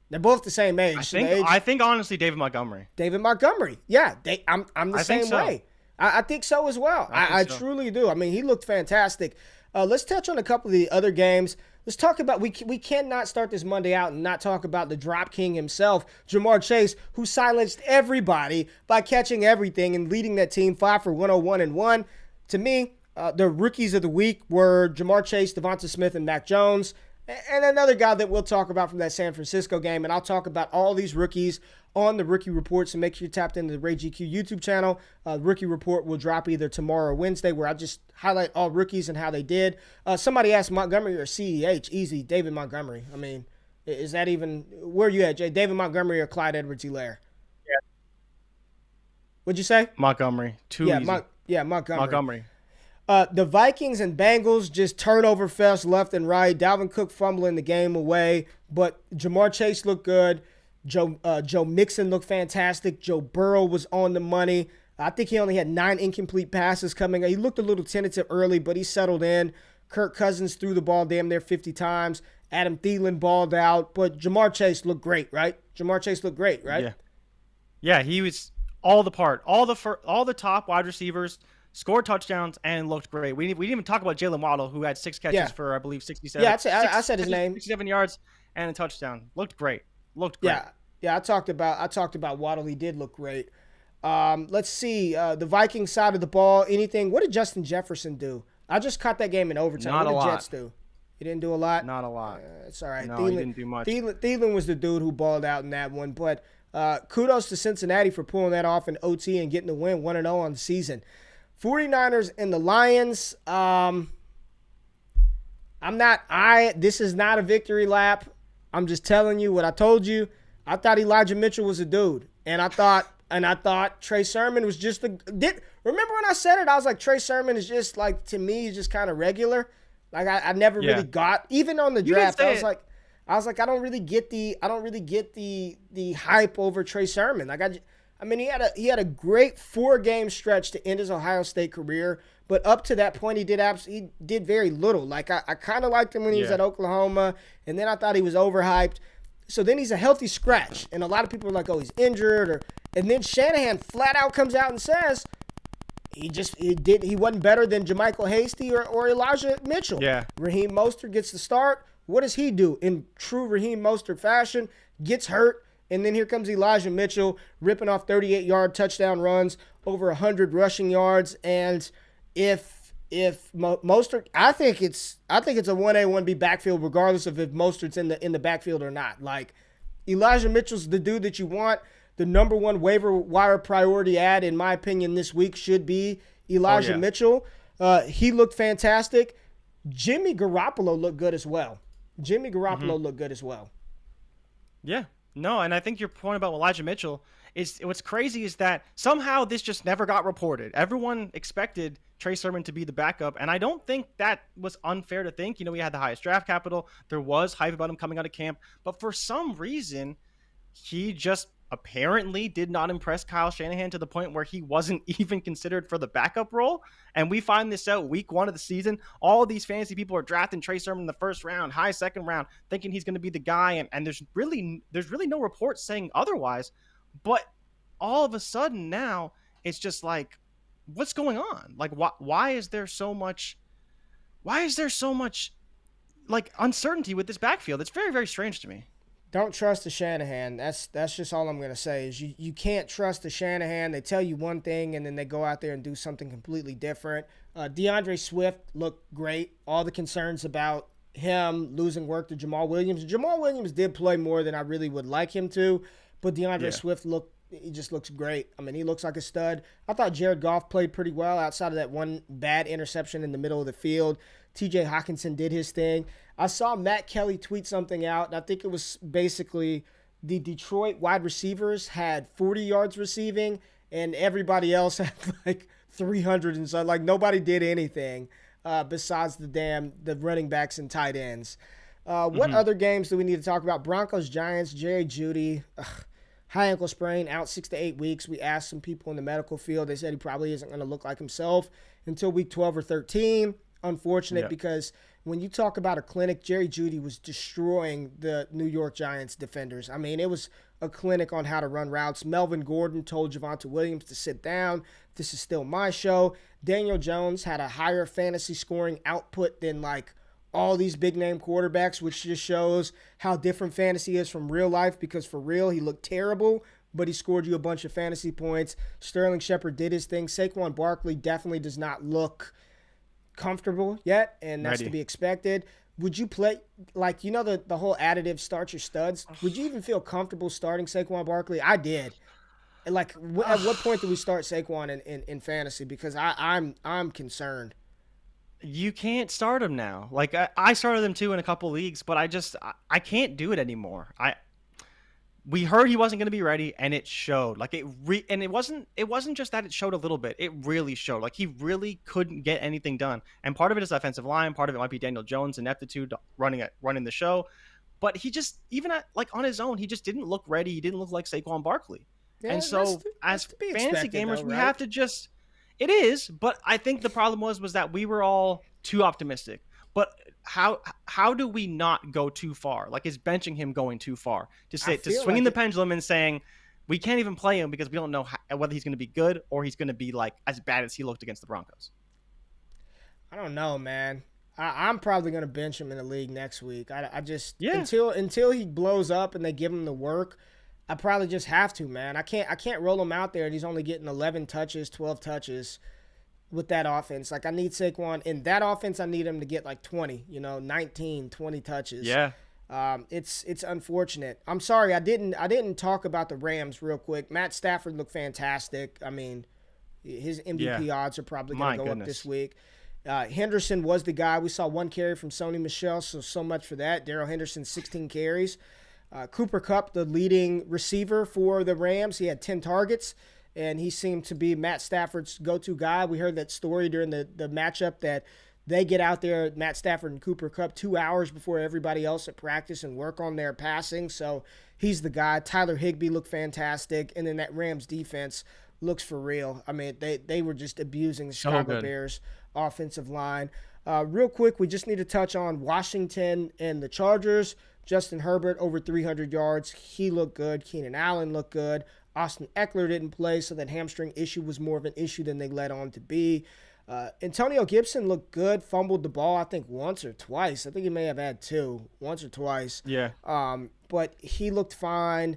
They're both the same age. I think honestly, David Montgomery. David Montgomery. Yeah, I'm the same way. I think so as well. I truly do. I mean, he looked fantastic. Let's touch on a couple of the other games. Let's talk about, we cannot start this Monday out and not talk about the drop king himself, Jamar Chase, who silenced everybody by catching everything and leading that team 5 for 101-1. To me, the rookies of the week were Jamar Chase, Devonta Smith, and Mac Jones. And another guy that we'll talk about from that San Francisco game. And I'll talk about all these rookies on the Rookie Report. So make sure you tapped into the Ray GQ YouTube channel. Rookie Report will drop either tomorrow or Wednesday, where I just highlight all rookies and how they did. Somebody asked Montgomery or CEH. Easy, David Montgomery. I mean, is that even – where are you at, Jay? David Montgomery or Clyde Edwards-Helaire? Yeah. What'd you say? Montgomery. Easy. Montgomery. The Vikings and Bengals just turnover fest left and right. Dalvin Cook fumbling the game away, but Jamar Chase looked good. Joe Mixon looked fantastic. Joe Burrow was on the money. I think he only had 9 incomplete passes coming. He looked a little tentative early, but he settled in. Kirk Cousins threw the ball damn near 50 times. Adam Thielen balled out, but Jamar Chase looked great, right? Yeah, he was all the part. All the top wide receivers scored touchdowns and looked great. We didn't even talk about Jalen Waddle, who had 6 catches for, I believe, 67. Yeah, I said his name. 67 yards and a touchdown. Looked great. Yeah, I talked about Waddle. He did look great. Let's see. The Vikings side of the ball, anything. What did Justin Jefferson do? I just caught that game in overtime. What did Jets do? He didn't do a lot? Not a lot. It's all right. No, he didn't do much. Thielen was the dude who balled out in that one. But kudos to Cincinnati for pulling that off in OT and getting the win, 1-0 on the season. 49ers and the Lions. This is not a victory lap. I'm just telling you what I told you. I thought Elijah Mitchell was a dude. And I thought Trey Sermon was just remember when I said it? I was like, Trey Sermon is just like, to me, he's just kind of regular. Like I never really got, even on the draft, I was like, I don't really get the hype over Trey Sermon. Like he had a great 4-game stretch to end his Ohio State career, but up to that point, he did very little. Like I kind of liked him when he was at Oklahoma, and then I thought he was overhyped. So then he's a healthy scratch, and a lot of people are like, "Oh, he's injured," and then Shanahan flat out comes out and says he wasn't better than JaMychal Hasty or Elijah Mitchell. Yeah, Raheem Mostert gets the start. What does he do in true Raheem Mostert fashion? Gets hurt. And then here comes Elijah Mitchell ripping off 38-yard touchdown runs, over 100 rushing yards. And if Mostert, I think it's a 1A, 1B backfield, regardless of if Mostert's in the backfield or not. Like, Elijah Mitchell's the dude that you want. The number one waiver wire priority in my opinion, this week should be Elijah Mitchell. He looked fantastic. Jimmy Garoppolo looked good as well. Looked good as well. Yeah. No, and I think your point about Elijah Mitchell is what's crazy is that somehow this just never got reported. Everyone expected Trey Sermon to be the backup, and I don't think that was unfair to think. We had the highest draft capital. There was hype about him coming out of camp, but for some reason, he just apparently did not impress Kyle Shanahan to the point where he wasn't even considered for the backup role. And we find this out week 1 of the season. All of these fantasy people are drafting Trey Sermon in the first round, high second round, thinking he's going to be the guy. And there's really no reports saying otherwise. But all of a sudden now it's just like, what's going on? Like, why is there so much like uncertainty with this backfield? It's very, very strange to me. Don't trust the Shanahan. That's just all I'm going to say is you can't trust the Shanahan. They tell you one thing, and then they go out there and do something completely different. DeAndre Swift looked great. All the concerns about him losing work to Jamal Williams. Jamal Williams did play more than I really would like him to, but DeAndre Swift he just looks great. I mean, he looks like a stud. I thought Jared Goff played pretty well outside of that one bad interception in the middle of the field. TJ Hawkinson did his thing. I saw Matt Kelly tweet something out, and I think it was basically the Detroit wide receivers had 40 yards receiving, and everybody else had like 300 and so. Like, nobody did anything besides the running backs and tight ends. What other games do we need to talk about? Broncos, Giants, Jerry Jeudy. High ankle sprain, out 6 to 8 weeks. We asked some people in the medical field. They said he probably isn't going to look like himself until week 12 or 13. Unfortunate because when you talk about a clinic, Jerry Jeudy was destroying the New York Giants defenders. I mean, it was a clinic on how to run routes. Melvin Gordon told Javonte Williams to sit down. This is still my show. Daniel Jones had a higher fantasy scoring output than like all these big name quarterbacks, which just shows how different fantasy is from real life, because for real, he looked terrible, but he scored you a bunch of fantasy points. Sterling Shepard did his thing. Saquon Barkley definitely does not look comfortable yet, and that's to be expected. Would you play, like, the whole additive start your studs? Would you even feel comfortable starting Saquon Barkley? I did. Like, at what point do we start Saquon in fantasy? Because I'm concerned. You can't start him now. Like, I started him too in a couple leagues, but I can't do it anymore. We heard he wasn't going to be ready, and it showed. Like, and it wasn't just that it showed a little bit. It really showed. Like, he really couldn't get anything done. And part of it is offensive line. Part of it might be Daniel Jones' ineptitude running the show. But he just, even on his own, he just didn't look ready. He didn't look like Saquon Barkley. Yeah, and so as fantasy gamers, we have to just. It is, but I think the problem was that we were all too optimistic. But how do we not go too far? Like, is benching him going too far? To swinging like the pendulum and saying we can't even play him because we don't know whether he's going to be good or he's going to be like as bad as he looked against the Broncos. I don't know, man. I'm probably going to bench him in the league next week. I just until he blows up and they give him the work, I probably just have to, man. I can't roll him out there and he's only getting 11 touches, 12 touches with that offense. Like, I need Saquon in that offense. I need him to get like 20, 19, 20 touches. Yeah. It's unfortunate. I'm sorry. I didn't talk about the Rams real quick. Matt Stafford looked fantastic. I mean, his MVP odds are probably going to go up this week. Henderson was the guy. We saw 1 carry from Sony Michel, so much for that. Darrell Henderson, 16 carries. Cooper Kupp, the leading receiver for the Rams, he had 10 targets, and he seemed to be Matt Stafford's go-to guy. We heard that story during the matchup that they get out there, Matt Stafford and Cooper Kupp, 2 hours before everybody else at practice and work on their passing. So he's the guy. Tyler Higbee looked fantastic, and then that Rams defense looks for real. I mean, they were just abusing the Chicago Bears offensive line. Real quick, we just need to touch on Washington and the Chargers. Justin Herbert over 300 yards. He looked good. Keenan Allen looked good. Austin Eckler didn't play, so that hamstring issue was more of an issue than they led on to be. Antonio Gibson looked good. Fumbled the ball, I think, once or twice. I think he may have had 2, once or twice. Yeah. But he looked fine.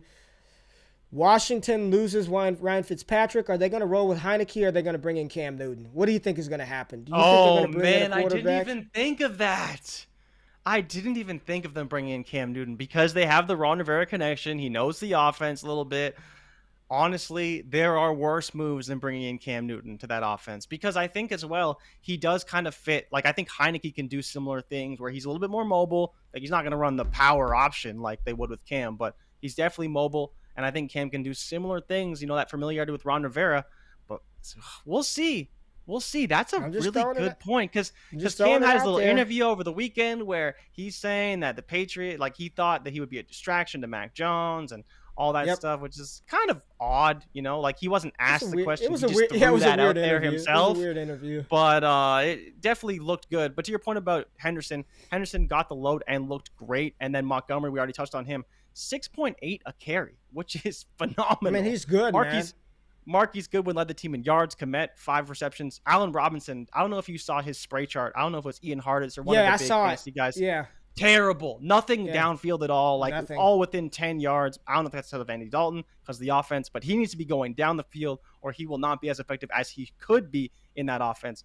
Washington loses Ryan Fitzpatrick. Are they going to roll with Heineke, or are they going to bring in Cam Newton? What do you think is going to happen? Do you think they're going to bring in a quarterback? I didn't even think of that. I didn't even think of them bringing in Cam Newton because they have the Ron Rivera connection. He knows the offense a little bit. honestly, there are worse moves than bringing in Cam Newton to that offense, because I think as well, he does kind of fit. Like, I think Heineke can do similar things where he's a little bit more mobile. Like, he's not going to run the power option like they would with Cam, but he's definitely mobile. And I think Cam can do similar things, that familiarity with Ron Rivera. But we'll see. We'll see. That's a really good point, because Cam had his little interview over the weekend where he's saying that the Patriot, like, he thought that he would be a distraction to Mac Jones and all that stuff, which is kind of odd, like he wasn't asked the question. He just threw that out there himself. It was a weird interview. But it definitely looked good. But to your point about Henderson got the load and looked great. And then Montgomery, we already touched on him, 6.8 a carry, which is phenomenal. I mean, he's good, man. Marquise Goodwin led the team in yards. Komet, 5 receptions. Allen Robinson, I don't know if you saw his spray chart. I don't know if it was Ian Hardis or one of the big fantasy guys. Yeah. Terrible. Nothing downfield at all. Like, all within 10 yards. I don't know if that's because of Andy Dalton, because of the offense, but he needs to be going down the field or he will not be as effective as he could be in that offense.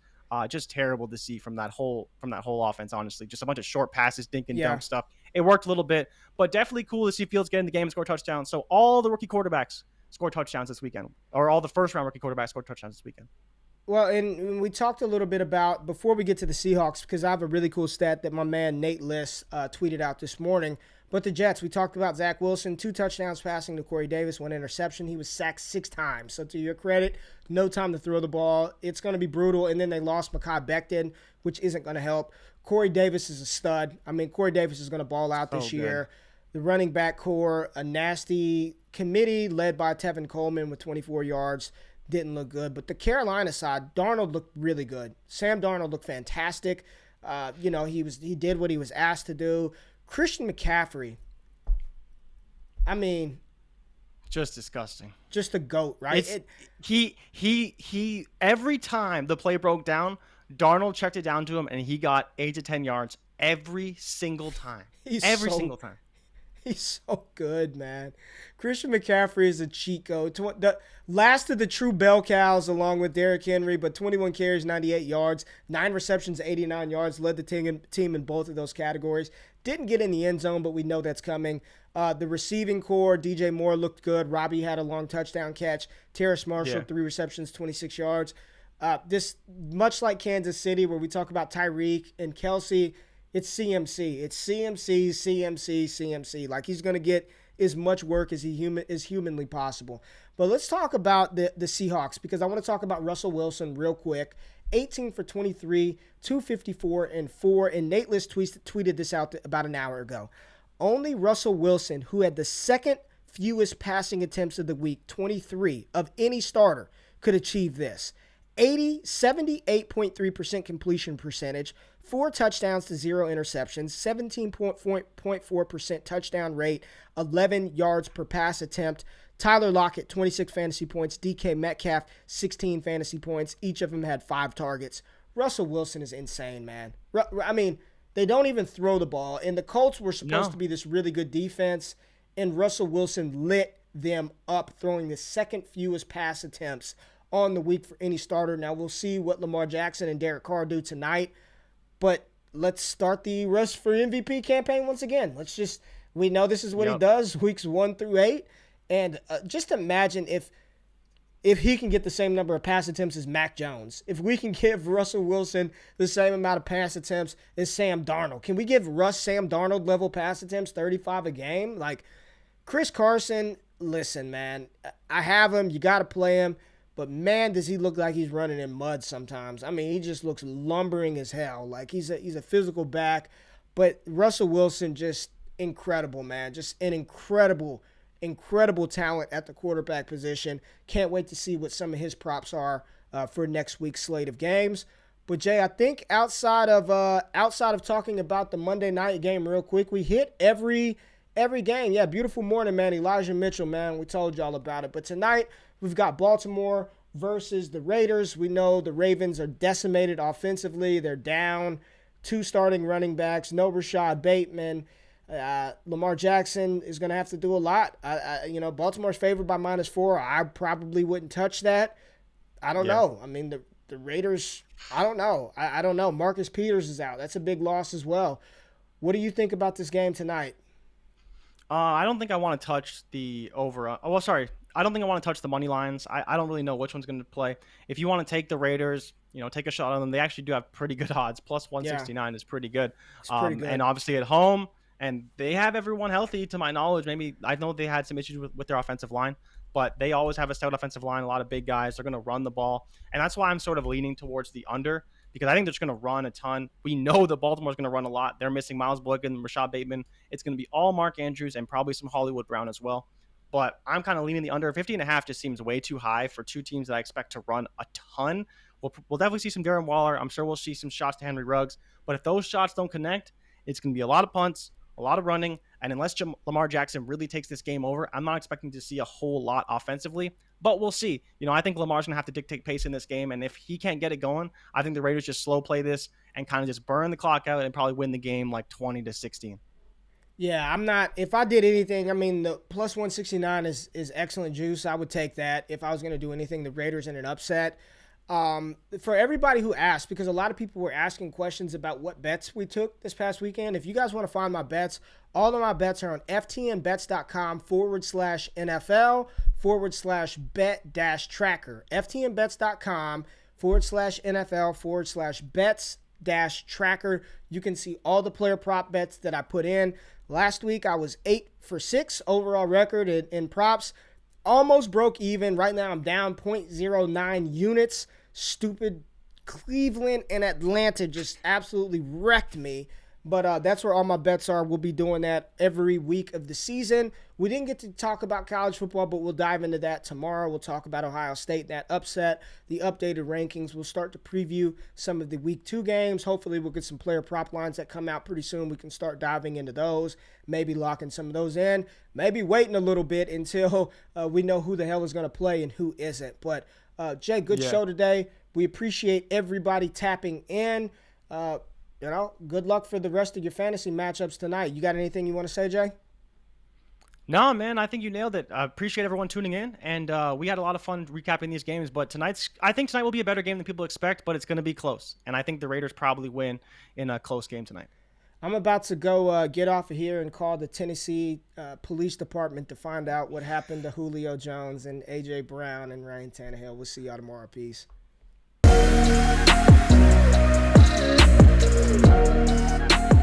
Just terrible to see from that whole offense, honestly. Just a bunch of short passes, dink and dunk stuff. It worked a little bit, but definitely cool to see Fields get in the game and score touchdowns. So all the rookie quarterbacks score touchdowns this weekend, or all the first-round rookie quarterbacks score touchdowns this weekend. Well, and we talked a little bit about, before we get to the Seahawks, because I have a really cool stat that my man Nate Liss tweeted out this morning. But the Jets, we talked about Zach Wilson, 2 touchdowns passing to Corey Davis, 1 interception. He was sacked 6 times. So to your credit, no time to throw the ball. It's going to be brutal. And then they lost Mekhi Becton, which isn't going to help. Corey Davis is a stud. I mean, Corey Davis is going to ball out this year. The running back core, a nasty committee led by Tevin Coleman with 24 yards. Didn't look good. But the Carolina side, Darnold looked really good. Sam Darnold looked fantastic. He did what he was asked to do. Christian McCaffrey, I mean, just disgusting. Just a goat, right? He every time the play broke down, Darnold checked it down to him and he got 8 to 10 yards every single time. Single time. He's so good, man. Christian McCaffrey is a cheat code. The last of the true bell cows, along with Derrick Henry, but 21 carries, 98 yards, 9 receptions, 89 yards, led the team in both of those categories. Didn't get in the end zone, but we know that's coming. The receiving core, DJ Moore looked good. Robbie had a long touchdown catch. Terrace Marshall, 3 receptions, 26 yards. This, much like Kansas City, where we talk about Tyreek and Kelce, it's CMC. It's CMC. Like, he's going to get as much work as humanly possible. But let's talk about the Seahawks, because I want to talk about Russell Wilson real quick. 18 for 23, 254 and 4. And Nate Liss tweeted this out about an hour ago. Only Russell Wilson, who had the second fewest passing attempts of the week, 23, of any starter, could achieve this. 78.3% completion percentage, 4 touchdowns to 0 interceptions, 17.4% touchdown rate, 11 yards per pass attempt. Tyler Lockett, 26 fantasy points. DK Metcalf, 16 fantasy points. Each of them had 5 targets. Russell Wilson is insane, man. I mean, they don't even throw the ball. And the Colts were supposed to be this really good defense, and Russell Wilson lit them up, throwing the second fewest pass attempts on the week for any starter. Now, we'll see what Lamar Jackson and Derek Carr do tonight, but let's start the Russ for MVP campaign once again. We know this is what he does weeks 1 through 8, and just imagine if he can get the same number of pass attempts as Mac Jones, if we can give Russell Wilson the same amount of pass attempts as Sam Darnold. Can we give Russ Sam Darnold level pass attempts, 35 a game? Like, Chris Carson, listen, man, I have him. You got to play him. But, man, does he look like he's running in mud sometimes. I mean, he just looks lumbering as hell. Like, he's a physical back. But Russell Wilson, just incredible, man. Just an incredible talent at the quarterback position. Can't wait to see what some of his props are for next week's slate of games. But, Jay, I think outside of talking about the Monday night game real quick, we hit every game. Yeah, beautiful morning, man. Elijah Mitchell, man. We told y'all about it. But tonight, we've got Baltimore versus the Raiders. We know the Ravens are decimated offensively. They're down 2 starting running backs. No Rashad Bateman. Lamar Jackson is going to have to do a lot. Baltimore's favored by -4. I probably wouldn't touch that. I don't know. I mean, the Raiders, I don't know. I don't know. Marcus Peters is out. That's a big loss as well. What do you think about this game tonight? I don't think I want to touch the over. I don't think I want to touch the money lines. I don't really know which one's going to play. If you want to take the Raiders, take a shot on them. They actually do have pretty good odds. Plus 169 is pretty good. It's pretty good. And obviously at home, and they have everyone healthy to my knowledge. Maybe I know they had some issues with their offensive line, but they always have a stout offensive line, a lot of big guys. They're going to run the ball. And that's why I'm sort of leaning towards the under, because I think they're just going to run a ton. We know that Baltimore's going to run a lot. They're missing Miles Boykin, Rashad Bateman. It's going to be all Mark Andrews and probably some Hollywood Brown as well. But I'm kind of leaning the under. 50.5 just seems way too high for two teams that I expect to run a ton. We'll definitely see some Darren Waller. I'm sure we'll see some shots to Henry Ruggs. But if those shots don't connect, it's going to be a lot of punts, a lot of running. And unless Lamar Jackson really takes this game over, I'm not expecting to see a whole lot offensively. But we'll see. I think Lamar's going to have to dictate pace in this game. And if he can't get it going, I think the Raiders just slow play this and kind of just burn the clock out and probably win the game like 20-16. Yeah, I'm not. If I did anything, the plus 169 is excellent juice. I would take that if I was going to do anything. The Raiders in an upset. For everybody who asked, because a lot of people were asking questions about what bets we took this past weekend. If you guys want to find my bets, all of my bets are on ftnbets.com/NFL/bet-tracker. ftnbets.com/NFL/bets-tracker. You can see all the player prop bets that I put in. Last week, I was 8 for 6 overall record in props. Almost broke even. Right now, I'm down 0.09 units. Stupid Cleveland and Atlanta just absolutely wrecked me. But that's where all my bets are. We'll be doing that every week of the season. We didn't get to talk about college football, but we'll dive into that tomorrow. We'll talk about Ohio State, that upset, the updated rankings. We'll start to preview some of the week 2 games. Hopefully we'll get some player prop lines that come out pretty soon. We can start diving into those, maybe locking some of those in, maybe waiting a little bit until we know who the hell is going to play and who isn't. But, Jay, good show today. We appreciate everybody tapping in. Good luck for the rest of your fantasy matchups tonight. You got anything you want to say, Jay? No, man, I think you nailed it. I appreciate everyone tuning in, and we had a lot of fun recapping these games. But I think tonight will be a better game than people expect, but it's going to be close. And I think the Raiders probably win in a close game tonight. I'm about to go get off of here and call the Tennessee Police Department to find out what happened to Julio Jones and A.J. Brown and Ryan Tannehill. We'll see y'all tomorrow. Peace.